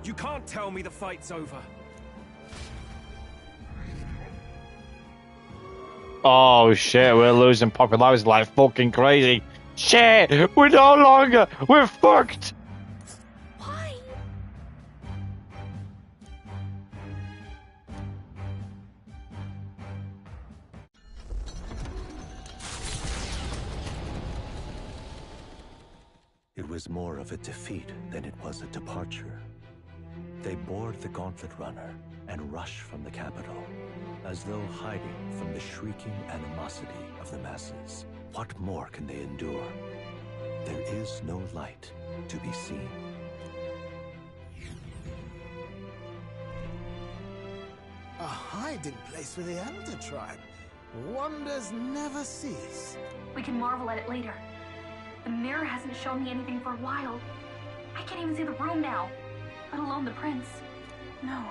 You can't tell me the fight's over. Oh shit, we're losing popularity like fucking crazy. Shit, we're no longer, we're fucked. Why? It was more of a defeat than it was a departure. They board the Gauntlet Runner and rush from the capital, as though hiding from the shrieking animosity of the masses. What more can they endure? There is no light to be seen. A hiding place for the Elder tribe. Wonders never cease. We can marvel at it later. The mirror hasn't shown me anything for a while. I can't even see the room now, let alone the prince. No.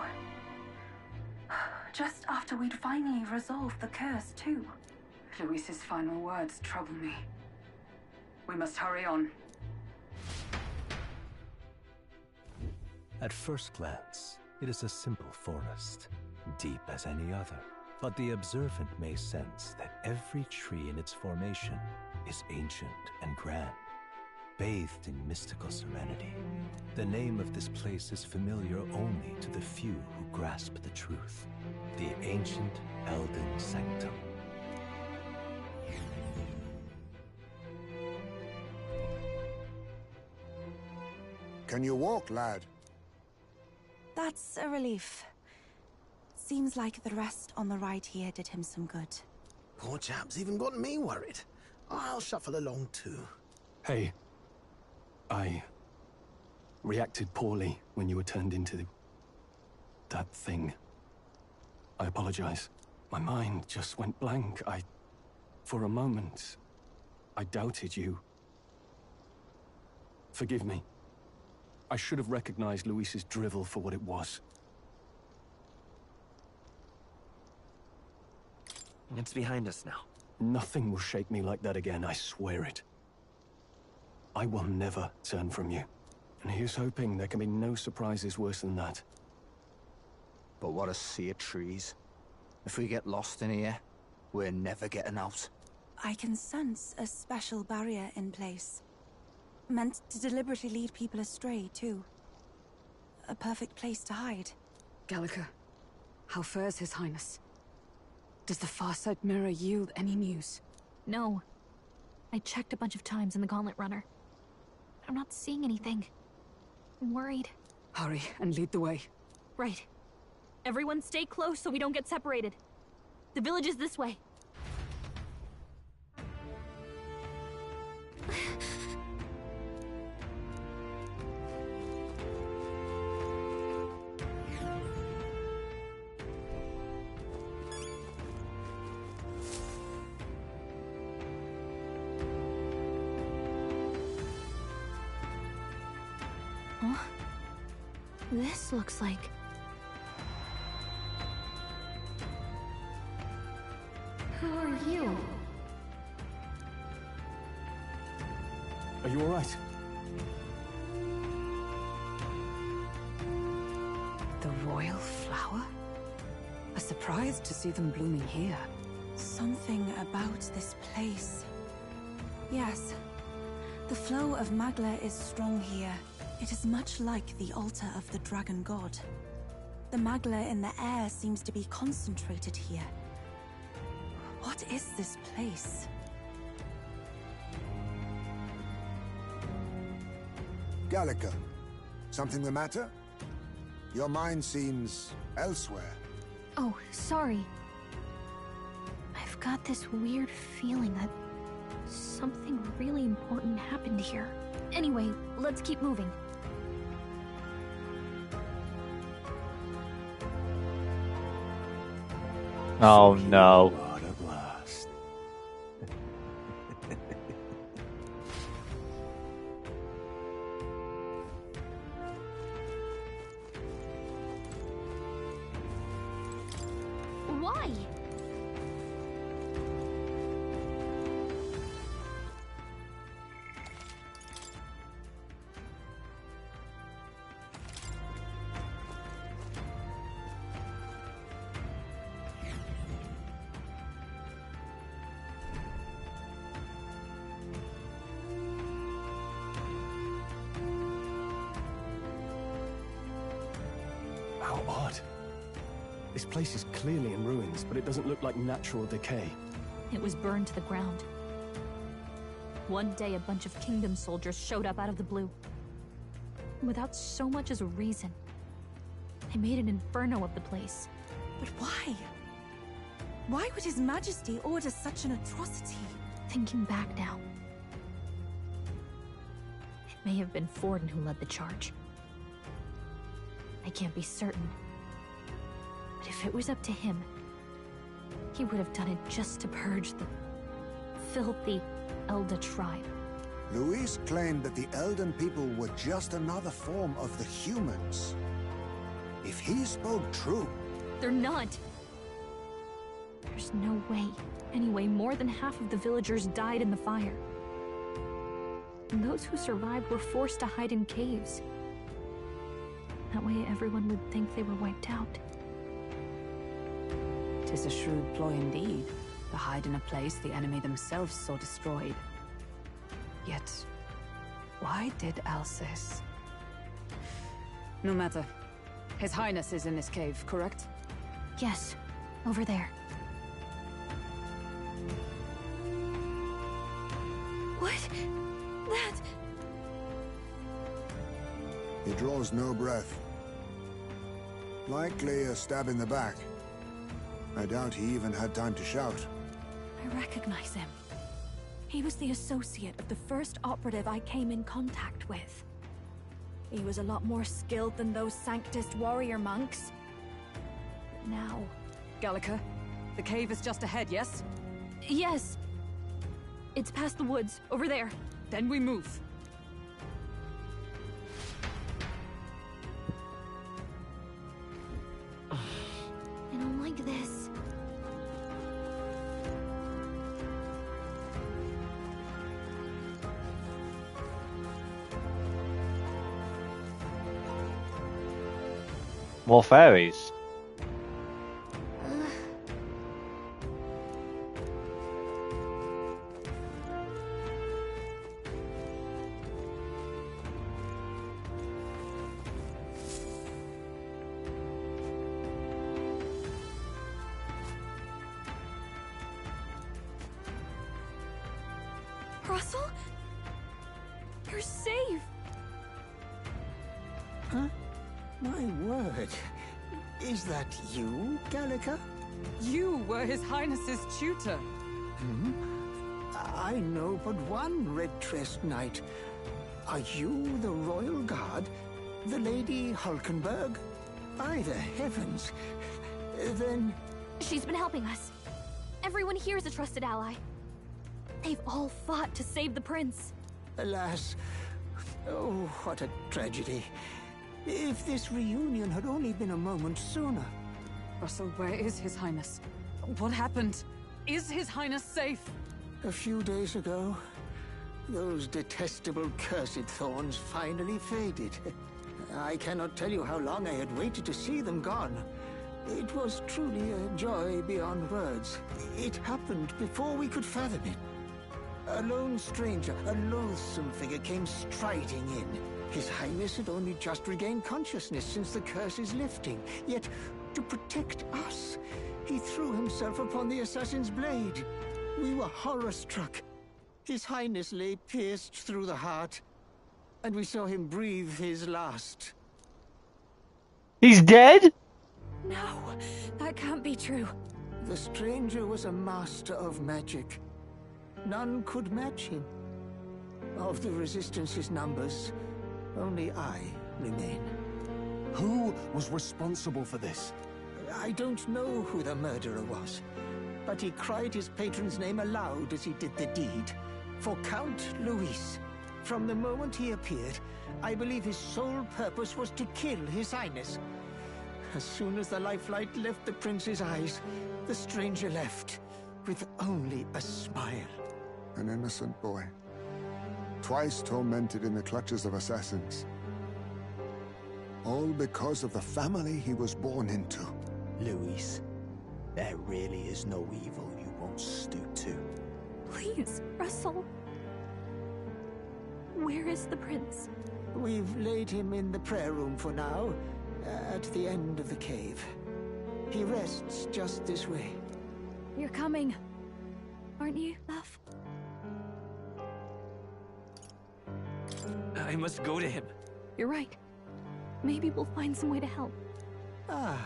Just after we'd finally resolved the curse, too. Luis's final words trouble me. We must hurry on. At first glance, it is a simple forest, deep as any other. But the observant may sense that every tree in its formation is ancient and grand, bathed in mystical serenity. The name of this place is familiar only to the few who grasp the truth. The ancient Elden Sanctum. Can you walk, lad? That's a relief. Seems like the rest on the ride here did him some good. Poor chap's even got me worried. I'll shuffle along too. Hey, I reacted poorly when you were turned into that thing. I apologize. My mind just went blank. For a moment, I doubted you. Forgive me. I should have recognized Luis's drivel for what it was. It's behind us now. Nothing will shake me like that again, I swear it. I will never turn from you. And here's hoping there can be no surprises worse than that. But what a sea of trees. If we get lost in here, we're never getting out. I can sense a special barrier in place. Meant to deliberately lead people astray, too. A perfect place to hide. Gallica, how fares His Highness? Does the Farsight Mirror yield any news? No. I checked a bunch of times in the Gauntlet Runner. I'm not seeing anything. I'm worried. Hurry and lead the way. Right. Everyone stay close so we don't get separated. The village is this way. Huh? This looks like Who are you? Are you alright? The royal flower? A surprise to see them blooming here. Something about this place. Yes. The flow of Magla is strong here. It is much like the altar of the dragon god. The Magla in the air seems to be concentrated here. What is this place? Gallica, something the matter? Your mind seems elsewhere. Oh, sorry. I've got this weird feeling that something really important happened here. Anyway, let's keep moving. Oh no. Lord at last. Why? How odd. This place is clearly in ruins, but it doesn't look like natural decay. It was burned to the ground. One day, a bunch of kingdom soldiers showed up out of the blue. Without so much as a reason. They made an inferno of the place. But why? Why would His Majesty order such an atrocity? Thinking back now, it may have been Forden who led the charge. I can't be certain. But if it was up to him, he would have done it just to purge the filthy Elda tribe. Luis claimed that the Elden people were just another form of the humans. If he spoke true... They're not. There's no way. Anyway, more than half of the villagers died in the fire. And those who survived were forced to hide in caves. That way everyone would think they were wiped out. 'Tis a shrewd ploy indeed, to hide in a place the enemy themselves saw destroyed. Yet, why did Alcest? No matter. His Highness is in this cave, correct? Yes, over there. What? That... He draws no breath. Likely a stab in the back. I doubt he even had time to shout. I recognize him. He was the associate of the first operative I came in contact with. He was a lot more skilled than those Sanctist warrior monks. But now... Gallica, the cave is just ahead, yes? Yes. It's past the woods, over there. Then we move. I don't like this. More fairies. Russell? You're safe! Huh? My word. Is that you, Gallica? You were His Highness's tutor. Hmm? I know but one red-dressed knight. Are you the royal guard? The Lady Hulkenberg? By the heavens. Then... She's been helping us. Everyone here is a trusted ally. They've all fought to save the prince. Alas. Oh, what a tragedy. If this reunion had only been a moment sooner. Russell, where is His Highness? What happened? Is His Highness safe? A few days ago, those detestable cursed thorns finally faded. I cannot tell you how long I had waited to see them gone. It was truly a joy beyond words. It happened before we could fathom it. A lone stranger, a loathsome figure came striding in. His Highness had only just regained consciousness since the curse's lifting. Yet, to protect us, he threw himself upon the assassin's blade. We were horror-struck. His Highness lay pierced through the heart, and we saw him breathe his last. He's dead? No, that can't be true. The stranger was a master of magic. None could match him. Of the Resistance's numbers, only I remain. Who was responsible for this? I don't know who the murderer was, but he cried his patron's name aloud as he did the deed. For Count Luis. From the moment he appeared, I believe his sole purpose was to kill His Highness. As soon as the lifelight left the prince's eyes, the stranger left, with only a smile. An innocent boy. Twice tormented in the clutches of assassins. All because of the family he was born into. Luis, there really is no evil you won't stoop to. Please, Russell. Where is the prince? We've laid him in the prayer room for now, at the end of the cave. He rests just this way. You're coming, aren't you, love? I must go to him. You're right. Maybe we'll find some way to help. Ah,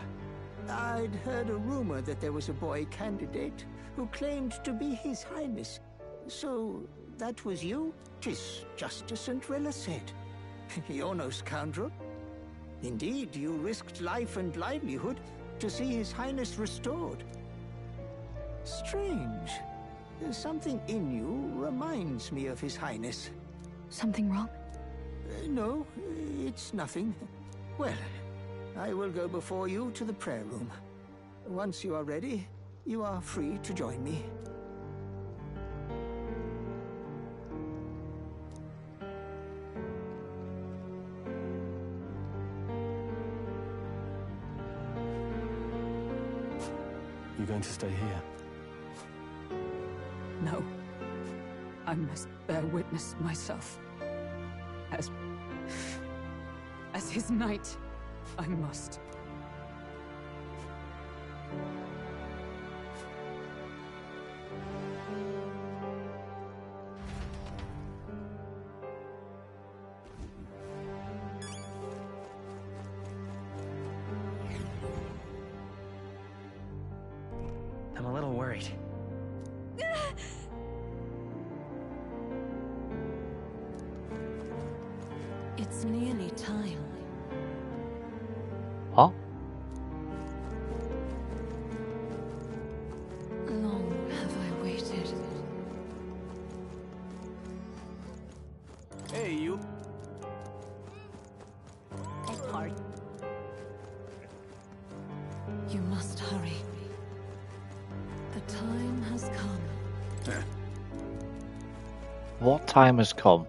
I'd heard a rumor that there was a boy candidate who claimed to be His Highness. So, that was you? 'Tis just as Cinderella said. You're no scoundrel. Indeed, you risked life and livelihood to see His Highness restored. Strange. Something in you reminds me of His Highness. Something wrong? No, it's nothing. Well, I will go before you to the prayer room. Once you are ready, you are free to join me. You going to stay here? No. I must bear witness myself. As his knight, I must. I'm a little worried. It's nearly time. Huh? Long have I waited. Hey, you. You must hurry. The time has come. What time has come?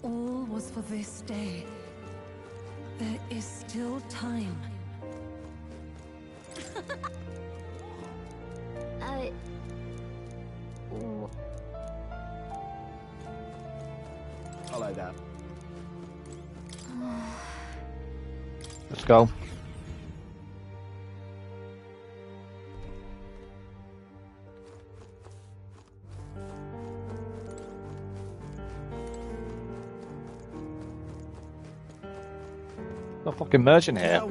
All was for this day. There is still time. I like that. Let's go. No fucking merchant here.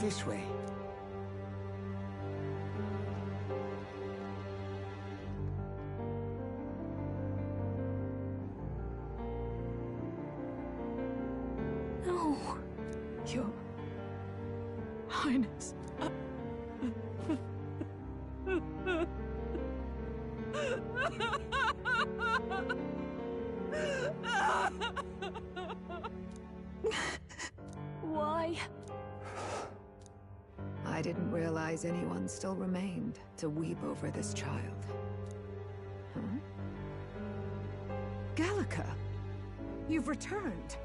This way. Your Highness. Why? I didn't realize anyone still remained to weep over this child. Huh? Gallica, you've returned.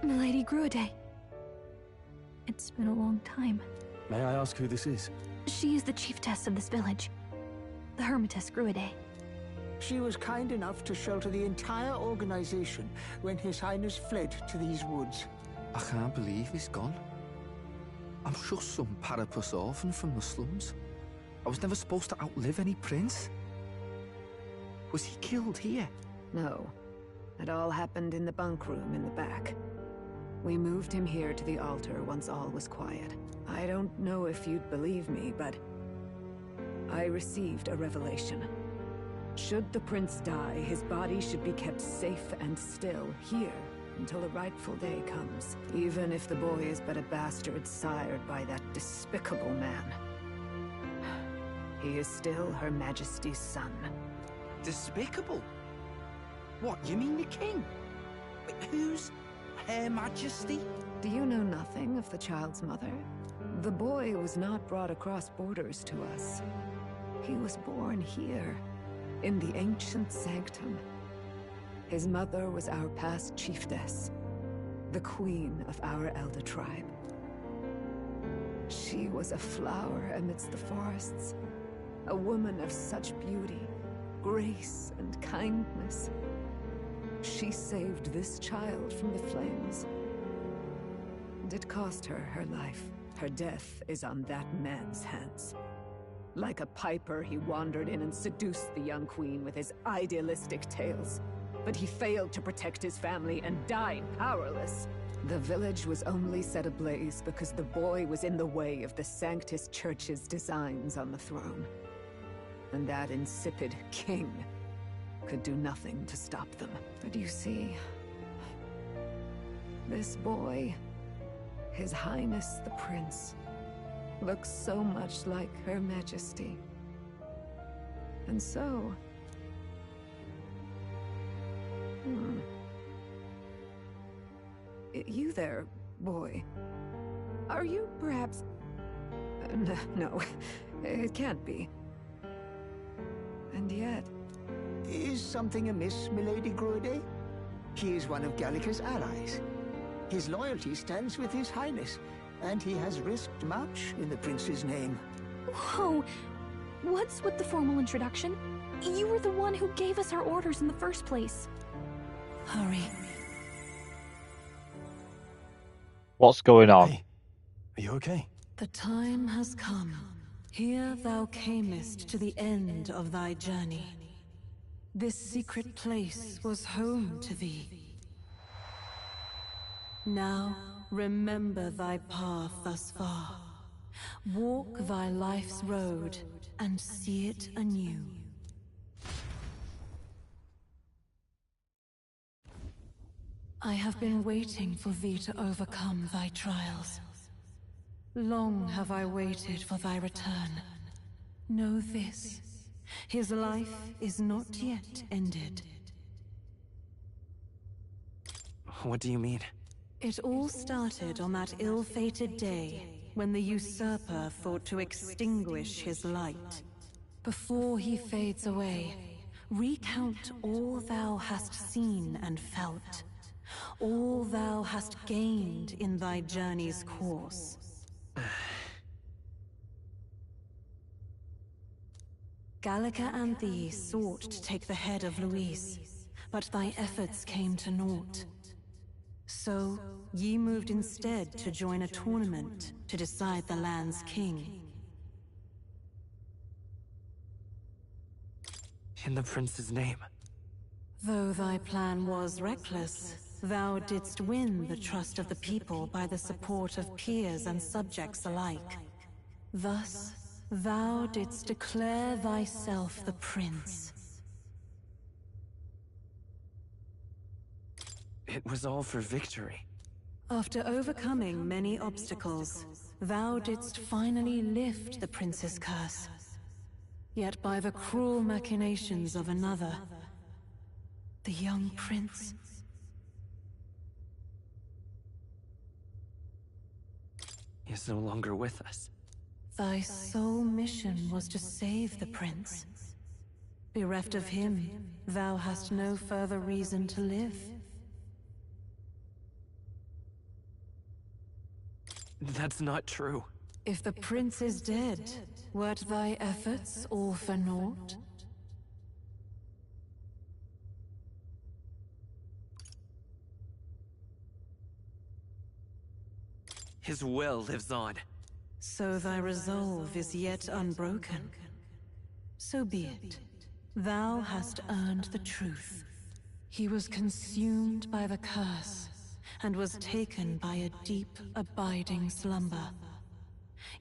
Milady Gruide. It's been a long time. May I ask who this is? She is the chiefess of this village. The Hermitess Gruide. She was kind enough to shelter the entire organization when His Highness fled to these woods. I can't believe he's gone. I'm just some parapus orphan from the slums. I was never supposed to outlive any prince. Was he killed here? No. It all happened in the bunk room in the back. We moved him here to the altar once all was quiet. I don't know if you'd believe me, but I received a revelation. Should the prince die, his body should be kept safe and still here until the rightful day comes, even if the boy is but a bastard sired by that despicable man. He is still Her Majesty's son. Despicable? What, you mean the king? Wait, who's Her Majesty? Do you know nothing of the child's mother? The boy was not brought across borders to us. He was born here, in the ancient sanctum. His mother was our past chiefess, the queen of our elder tribe. She was a flower amidst the forests, a woman of such beauty, grace, and kindness. She saved this child from the flames. And it cost her her life. Her death is on that man's hands. Like a piper, he wandered in and seduced the young queen with his idealistic tales. But he failed to protect his family and died powerless. The village was only set ablaze because the boy was in the way of the Sanctus Church's designs on the throne. And that insipid king could do nothing to stop them. But you see, this boy, His Highness the Prince, looks so much like Her Majesty. And so... You there, boy. Are you perhaps... No, it can't be. And yet... Is something amiss, Milady Gruide? He is one of Gallica's allies. His loyalty stands with His Highness, and he has risked much in the prince's name. Whoa! What's with the formal introduction? You were the one who gave us our orders in the first place. Hurry. What's going on? Hey, are you okay? The time has come. Here thou camest to the end of thy journey. This secret place was home to thee. Now, remember thy path thus far. Walk thy life's road and see it anew. I have been waiting for thee to overcome thy trials. Long have I waited for thy return. Know this, his life is not yet ended. What do you mean? It all started on that ill-fated day when the usurper thought to extinguish his light. Before he fades away, recount all thou hast seen and felt. All thou hast gained in thy journey's course. Gallica and thee sought to take the head of Luis, but thy efforts came to naught. So, ye moved instead to join a tournament to decide the land's king. In the prince's name. Though thy plan was reckless, thou didst win the trust of the people by the support of peers and subjects alike. Thus, thou didst declare thyself the prince. It was all for victory. After overcoming many obstacles, thou didst finally lift the prince's curse. Yet by the cruel machinations of another, the young prince... He is no longer with us. Thy sole mission was to save the prince. Bereft of him, thou hast no further reason to live. That's not true. If the prince is dead, wert thy efforts all for naught? His will lives on. So thy resolve is yet unbroken. So be it. Thou hast earned the truth. He was consumed by the curse, and was taken by a deep, abiding slumber.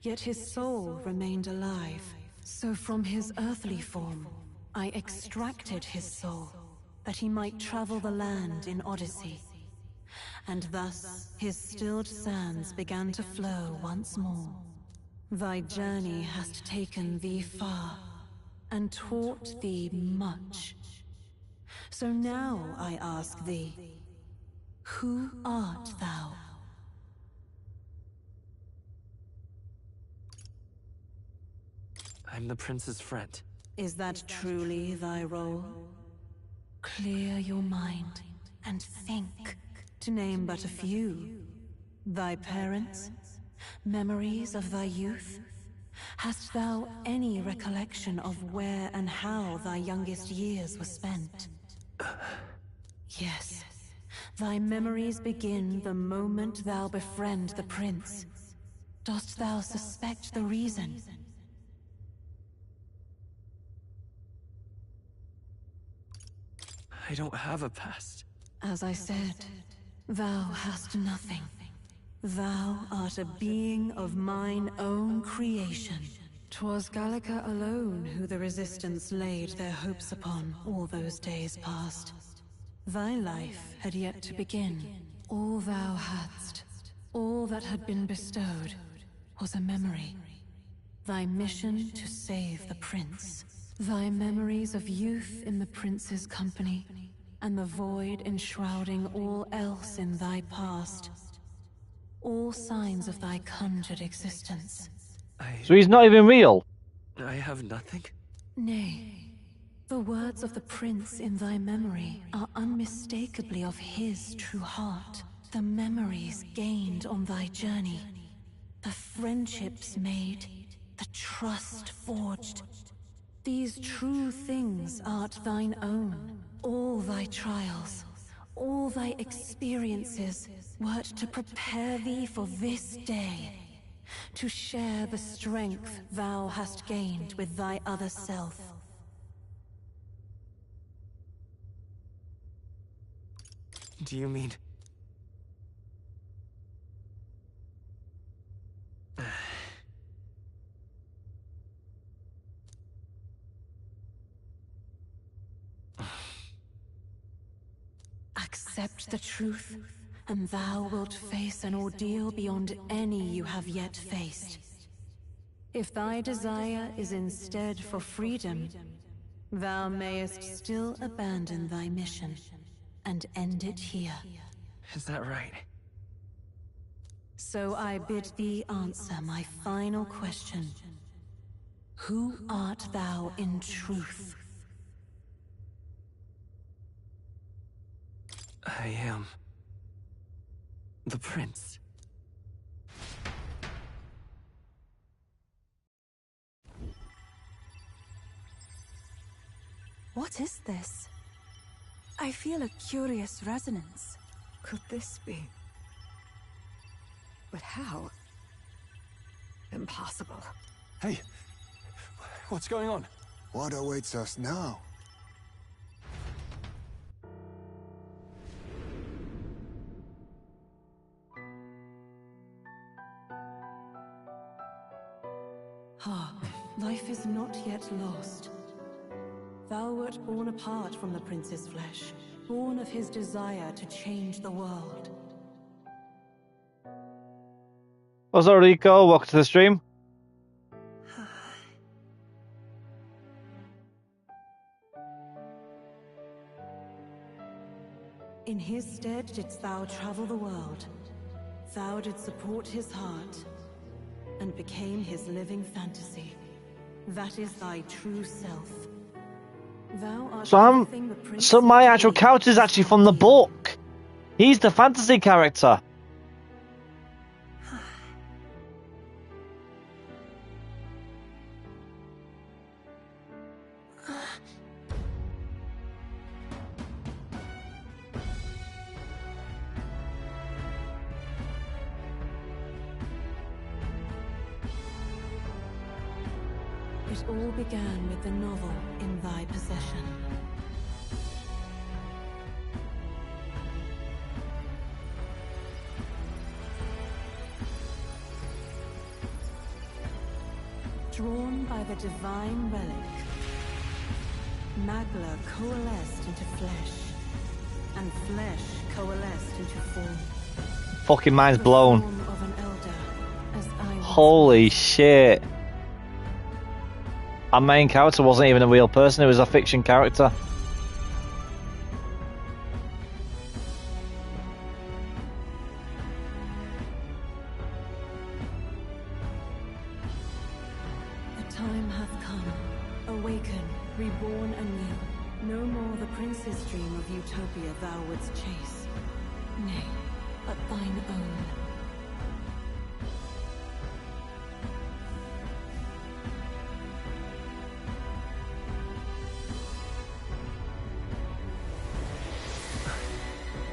Yet his soul remained alive, so from his earthly form, I extracted his soul, that he might travel the land in Odyssey. And thus, his stilled sands began to flow once more. Thy journey hast taken thee far, and taught thee much. So now I ask thee, who art thou? I'm the prince's friend. Is that truly thy role? Clear your mind and think, to name but a few. Thy parents? Memories of thy youth? Hast thou any recollection of where and how thy youngest years were spent? Yes. Thy memories begin the moment thou befriend the prince. Dost thou suspect the reason? I don't have a past. As I said, thou hast nothing. Thou art a being of mine own creation. 'Twas Gallica alone who the Resistance laid their hopes upon all those days past. Thy life had yet to begin. All thou hadst, all that had been bestowed, was a memory. Thy mission to save the prince. Thy memories of youth in the prince's company, and the void enshrouding all else in thy past. All signs of thy conjured existence. So he's not even real? I have nothing? Nay, the words of the prince in thy memory are unmistakably of his true heart. The memories gained on thy journey, the friendships made, the trust forged. These true things art thine own. All thy trials, all thy experiences, wert to prepare thee for this day. To share the strength thou hast gained with thy other self. Do you mean... Accept the truth, and thou wilt face an ordeal beyond any you have yet faced. If thy desire is instead for freedom, thou mayest still abandon thy mission, and end it here. Is that right? So I bid thee answer my final question. Who art thou in truth? I am... the prince. What is this? I feel a curious resonance. Could this be? But how? Impossible. Hey, what's going on? What awaits us now? Hark, life is not yet lost. Thou wert born apart from the prince's flesh, born of his desire to change the world. What's up, Rico? Welcome to the stream. In his stead didst thou travel the world. Thou didst support his heart, and became his living fantasy. That is thy true self. Thou art everything the prince So my actual character is actually from the book. He's the fantasy character. It all began with the novel in thy possession. Drawn by the divine relic, Magla coalesced into flesh, and flesh coalesced into form. Fucking mind's blown. Form of an elder, as I once Holy shit. Our main character wasn't even a real person, it was a fiction character. The time hath come. Awaken, reborn anew. No more the prince's dream of utopia thou wouldst chase. Nay, but thine own.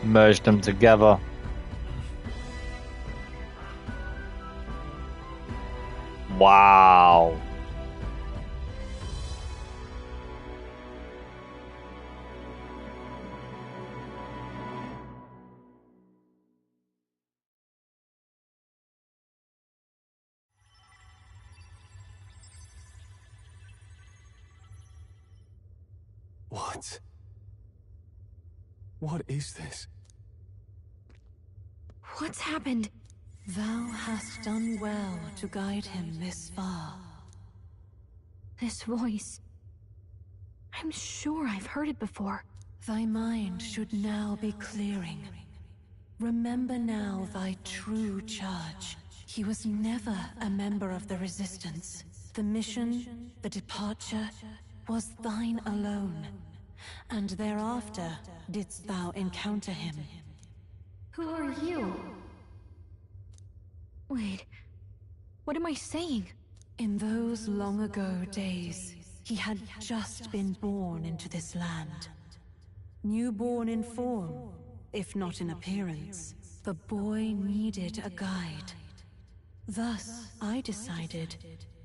Merged them together. Wow. What? What is this? What's happened? Thou hast done well to guide him this far. This voice. I'm sure I've heard it before. Thy mind should now be clearing. Remember now thy true charge. He was never a member of the Resistance. The mission, the departure, was thine alone. And thereafter didst thou encounter him. Who are you? Wait, what am I saying? In those long ago days, he had just been born into this land. Newborn in form, if not in appearance, the boy needed a guide. Thus, I decided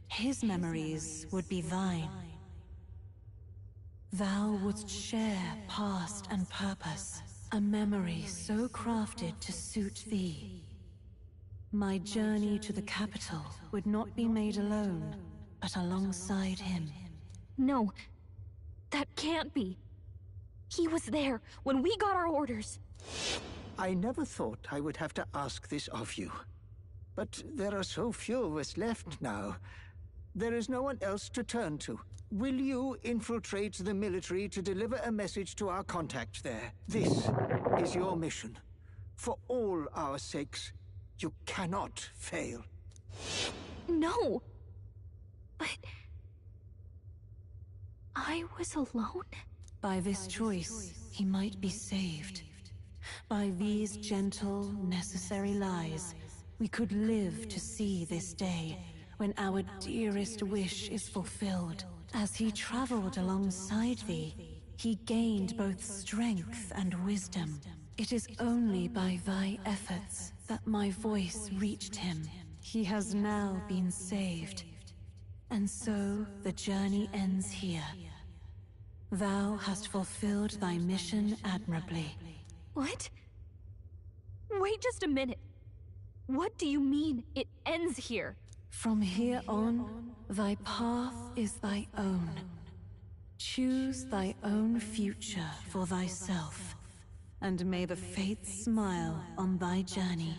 his memories would be thine. Thou wouldst share past and purpose, a memory so crafted to suit thee. My journey to the capital would not be made alone, but alongside him. No, that can't be. He was there when we got our orders. I never thought I would have to ask this of you. But there are so few of us left now. There is no one else to turn to. Will you infiltrate the military to deliver a message to our contact there? This is your mission. For all our sakes, you cannot fail. No! But... I was alone? By this choice, he might be saved. By these gentle, necessary lies, we could live to see this day, when our dearest wish is fulfilled. As he traveled alongside thee, he gained both strength and wisdom. It is only by thy efforts that my voice reached him. He has now been saved. And so the journey ends here. Thou hast fulfilled thy mission admirably. What? Wait just a minute. What do you mean, it ends here? From here on, thy path is thy own. Choose thy own future for thyself, and may the fates smile on thy journey.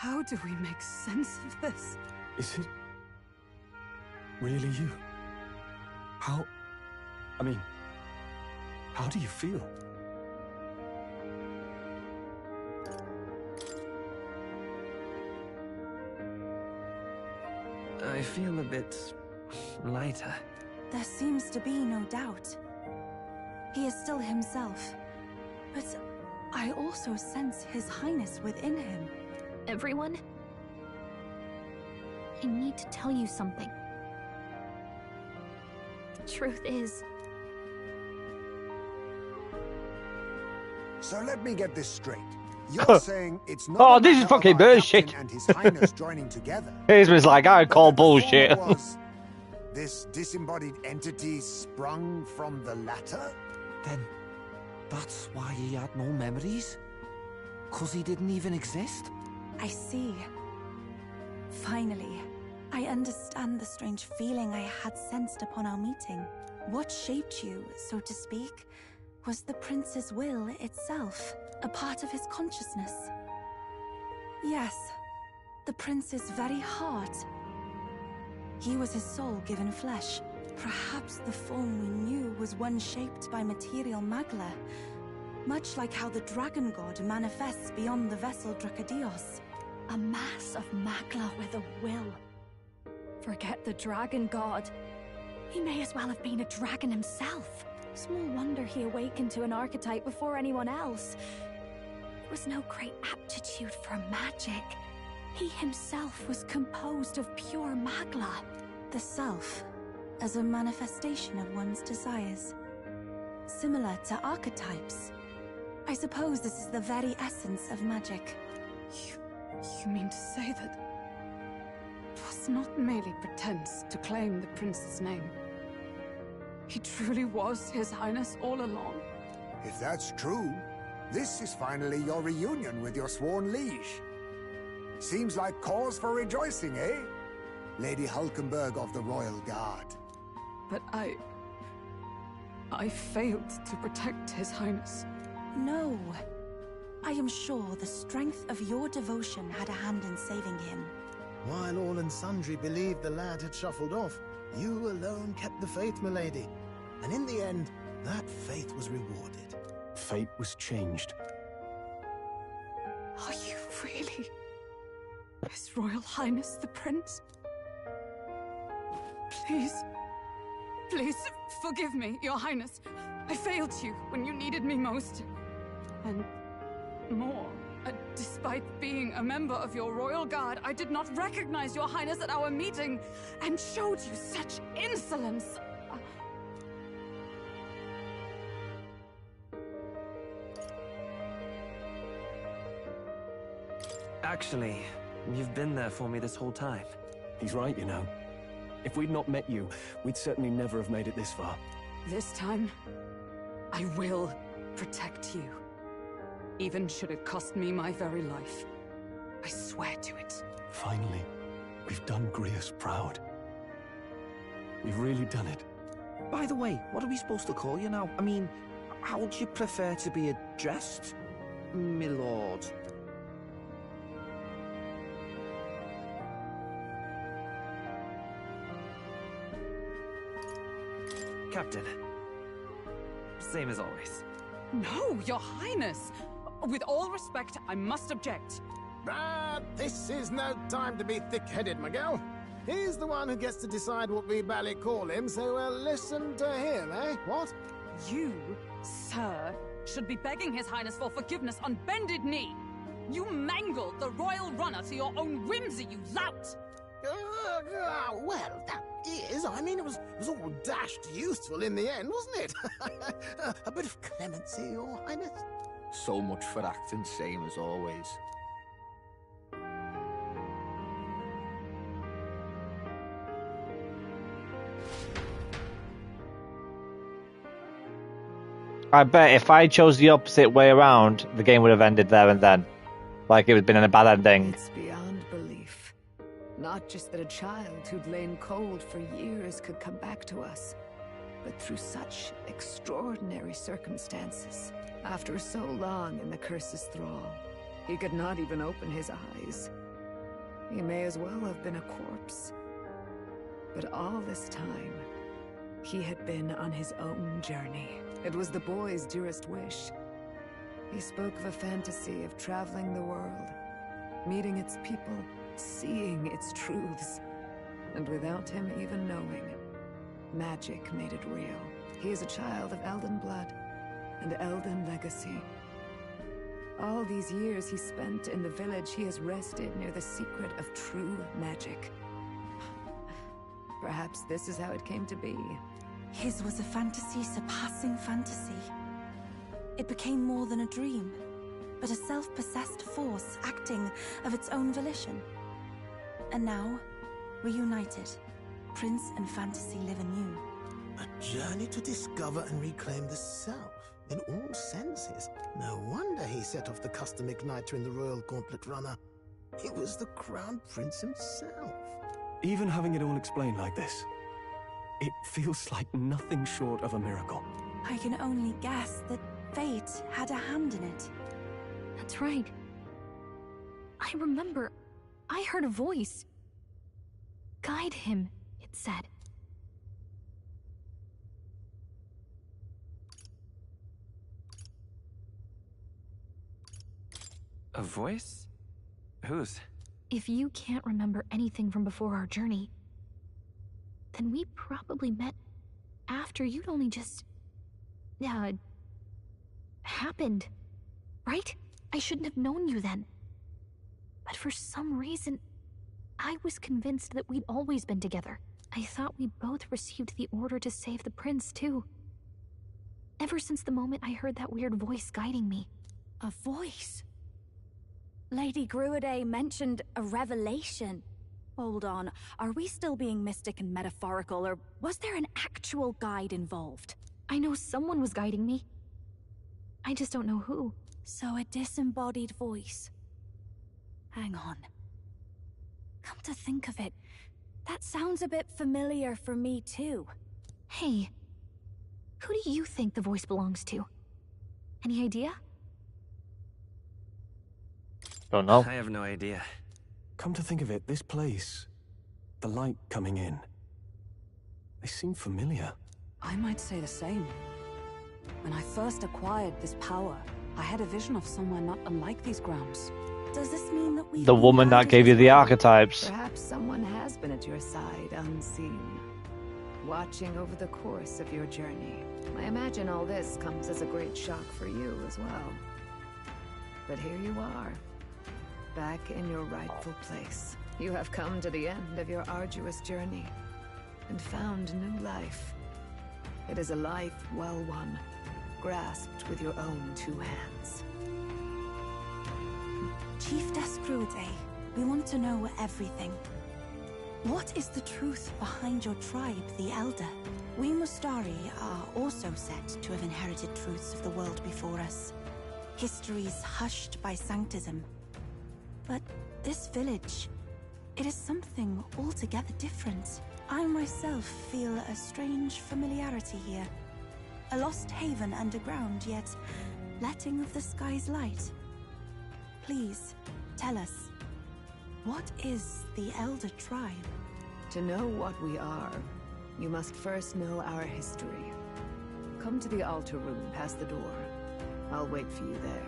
How do we make sense of this? Is it really you? How do you feel? I feel a bit lighter. There seems to be no doubt. He is still himself. But I also sense His Highness within him. Everyone? I need to tell you something. The truth is... So let me get this straight. You're saying it's not Oh, a this is matter of fucking our bullshit. captain and His Highness joining together. Here's like, I call bullshit. Was this disembodied entity sprung from the latter? Then that's why he had no memories? 'Cause he didn't even exist? I see. Finally, I understand the strange feeling I had sensed upon our meeting. What shaped you, so to speak, was the prince's will itself, a part of his consciousness. Yes, the prince's very heart. He was his soul given flesh. Perhaps the form we knew was one shaped by material magla, much like how the dragon god manifests beyond the vessel Drakadios. A mass of magla with a will. Forget the dragon god. He may as well have been a dragon himself. Small wonder he awakened to an archetype before anyone else. There was no great aptitude for magic. He himself was composed of pure magla. The self, as a manifestation of one's desires. Similar to archetypes. I suppose this is the very essence of magic. You mean to say that... it was not merely pretense to claim the prince's name? He truly was His Highness all along? If that's true, this is finally your reunion with your sworn liege. Seems like cause for rejoicing, eh? Lady Hulkenberg of the Royal Guard. But I failed to protect His Highness. No. I am sure the strength of your devotion had a hand in saving him. While all and sundry believed the lad had shuffled off, you alone kept the faith, milady. And in the end, that faith was rewarded. Fate was changed. Are you really His Royal Highness the Prince? Please, forgive me, Your Highness. I failed you when you needed me most. And more, despite being a member of your Royal Guard, I did not recognize Your Highness at our meeting and showed you such insolence. Actually, you've been there for me this whole time. He's right, you know. If we'd not met you, we'd certainly never have made it this far. This time, I will protect you. Even should it cost me my very life. I swear to it. Finally, we've done Grius proud. We've really done it. By the way, what are we supposed to call you now? I mean, how would you prefer to be addressed, my lord? Captain. Same as always. No, Your Highness! With all respect, I must object. But this is no time to be thick-headed, Miguel. He's the one who gets to decide what we bally call him, so listen to him, eh? What? You, sir, should be begging His Highness for forgiveness on bended knee. You mangled the royal runner to your own whimsy, you lout! Well, that is, I mean, it was all dashed useful in the end, wasn't it? A bit of clemency, Your Highness. So much for acting same as always. I bet if I chose the opposite way around, the game would have ended there and then. Like it would have been a bad ending. It's beyond belief. Not just that a child who'd lain cold for years could come back to us, but through such extraordinary circumstances. After so long in the curse's thrall, he could not even open his eyes. He may as well have been a corpse. But all this time, he had been on his own journey. It was the boy's dearest wish. He spoke of a fantasy of traveling the world, meeting its people, seeing its truths. And without him even knowing, magic made it real. He is a child of Elden blood and Elden legacy. All these years he spent in the village, he has rested near the secret of true magic. Perhaps this is how it came to be. His was a fantasy surpassing fantasy. It became more than a dream, but a self-possessed force acting of its own volition. And now, reunited, Prince and fantasy live anew. A journey to discover and reclaim the self, in all senses. No wonder he set off the custom igniter in the Royal Gauntlet Runner. It was the Crown Prince himself. Even having it all explained like this, it feels like nothing short of a miracle. I can only guess that fate had a hand in it. That's right. I remember, I heard a voice. Guide him, it said. A voice? Whose? If you can't remember anything from before our journey, then we probably met after you'd only just... happened, right? I shouldn't have known you then. But for some reason, I was convinced that we'd always been together. I thought we both received the order to save the prince, too. Ever since the moment I heard that weird voice guiding me. A voice? Lady Gruaday mentioned a revelation. Hold on, are we still being mystic and metaphorical, or was there an actual guide involved? I know someone was guiding me. I just don't know who. So a disembodied voice. Hang on. Come to think of it, that sounds a bit familiar for me too. Hey, who do you think the voice belongs to? Any idea? Don't know. I have no idea. Come to think of it, this place, the light coming in, they seem familiar. I might say the same. When I first acquired this power, I had a vision of somewhere not unlike these grounds. Does this mean that we... The woman that gave you the archetypes. Perhaps someone has been at your side unseen, watching over the course of your journey. I imagine all this comes as a great shock for you as well. But here you are, back in your rightful place. You have come to the end of your arduous journey and found new life. It is a life well won, grasped with your own two hands. Chiefess Gruaday, we want to know everything. What is the truth behind your tribe, the Elder? We Mustari are also said to have inherited truths of the world before us. Histories hushed by sanctism. But this village, it is something altogether different. I myself feel a strange familiarity here. A lost haven underground, yet letting of the sky's light. Please, tell us, what is the Elder Tribe? To know what we are, you must first know our history. Come to the altar room past the door. I'll wait for you there.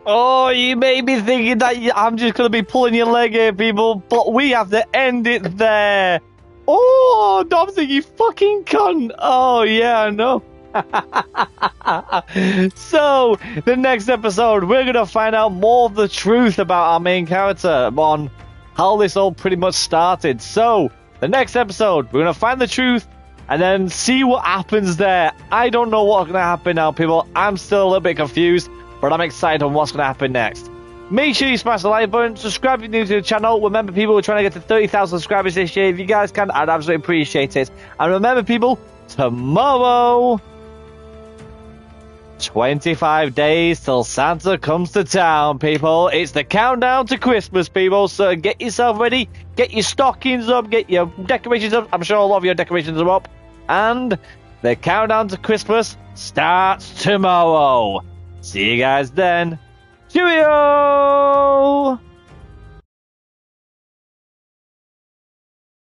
Oh, you may be thinking that I'm just going to be pulling your leg here, people, but we have to end it there. Oh, Domsy, you fucking cunt. Oh, yeah, I know. So, the next episode, we're going to find out more of the truth about our main character on how this all pretty much started. So, the next episode, we're going to find the truth and then see what happens there. I don't know what's going to happen now, people. I'm still a little bit confused, but I'm excited on what's going to happen next. Make sure you smash the like button, subscribe if you're new to the channel. Remember, people, we're trying to get to 30,000 subscribers this year. If you guys can, I'd absolutely appreciate it. And remember, people, tomorrow 25 days till Santa comes to town, people. It's the countdown to Christmas, people. So get yourself ready. Get your stockings up. Get your decorations up. I'm sure a lot of your decorations are up. And the countdown to Christmas starts tomorrow. See you guys then. Cheerio!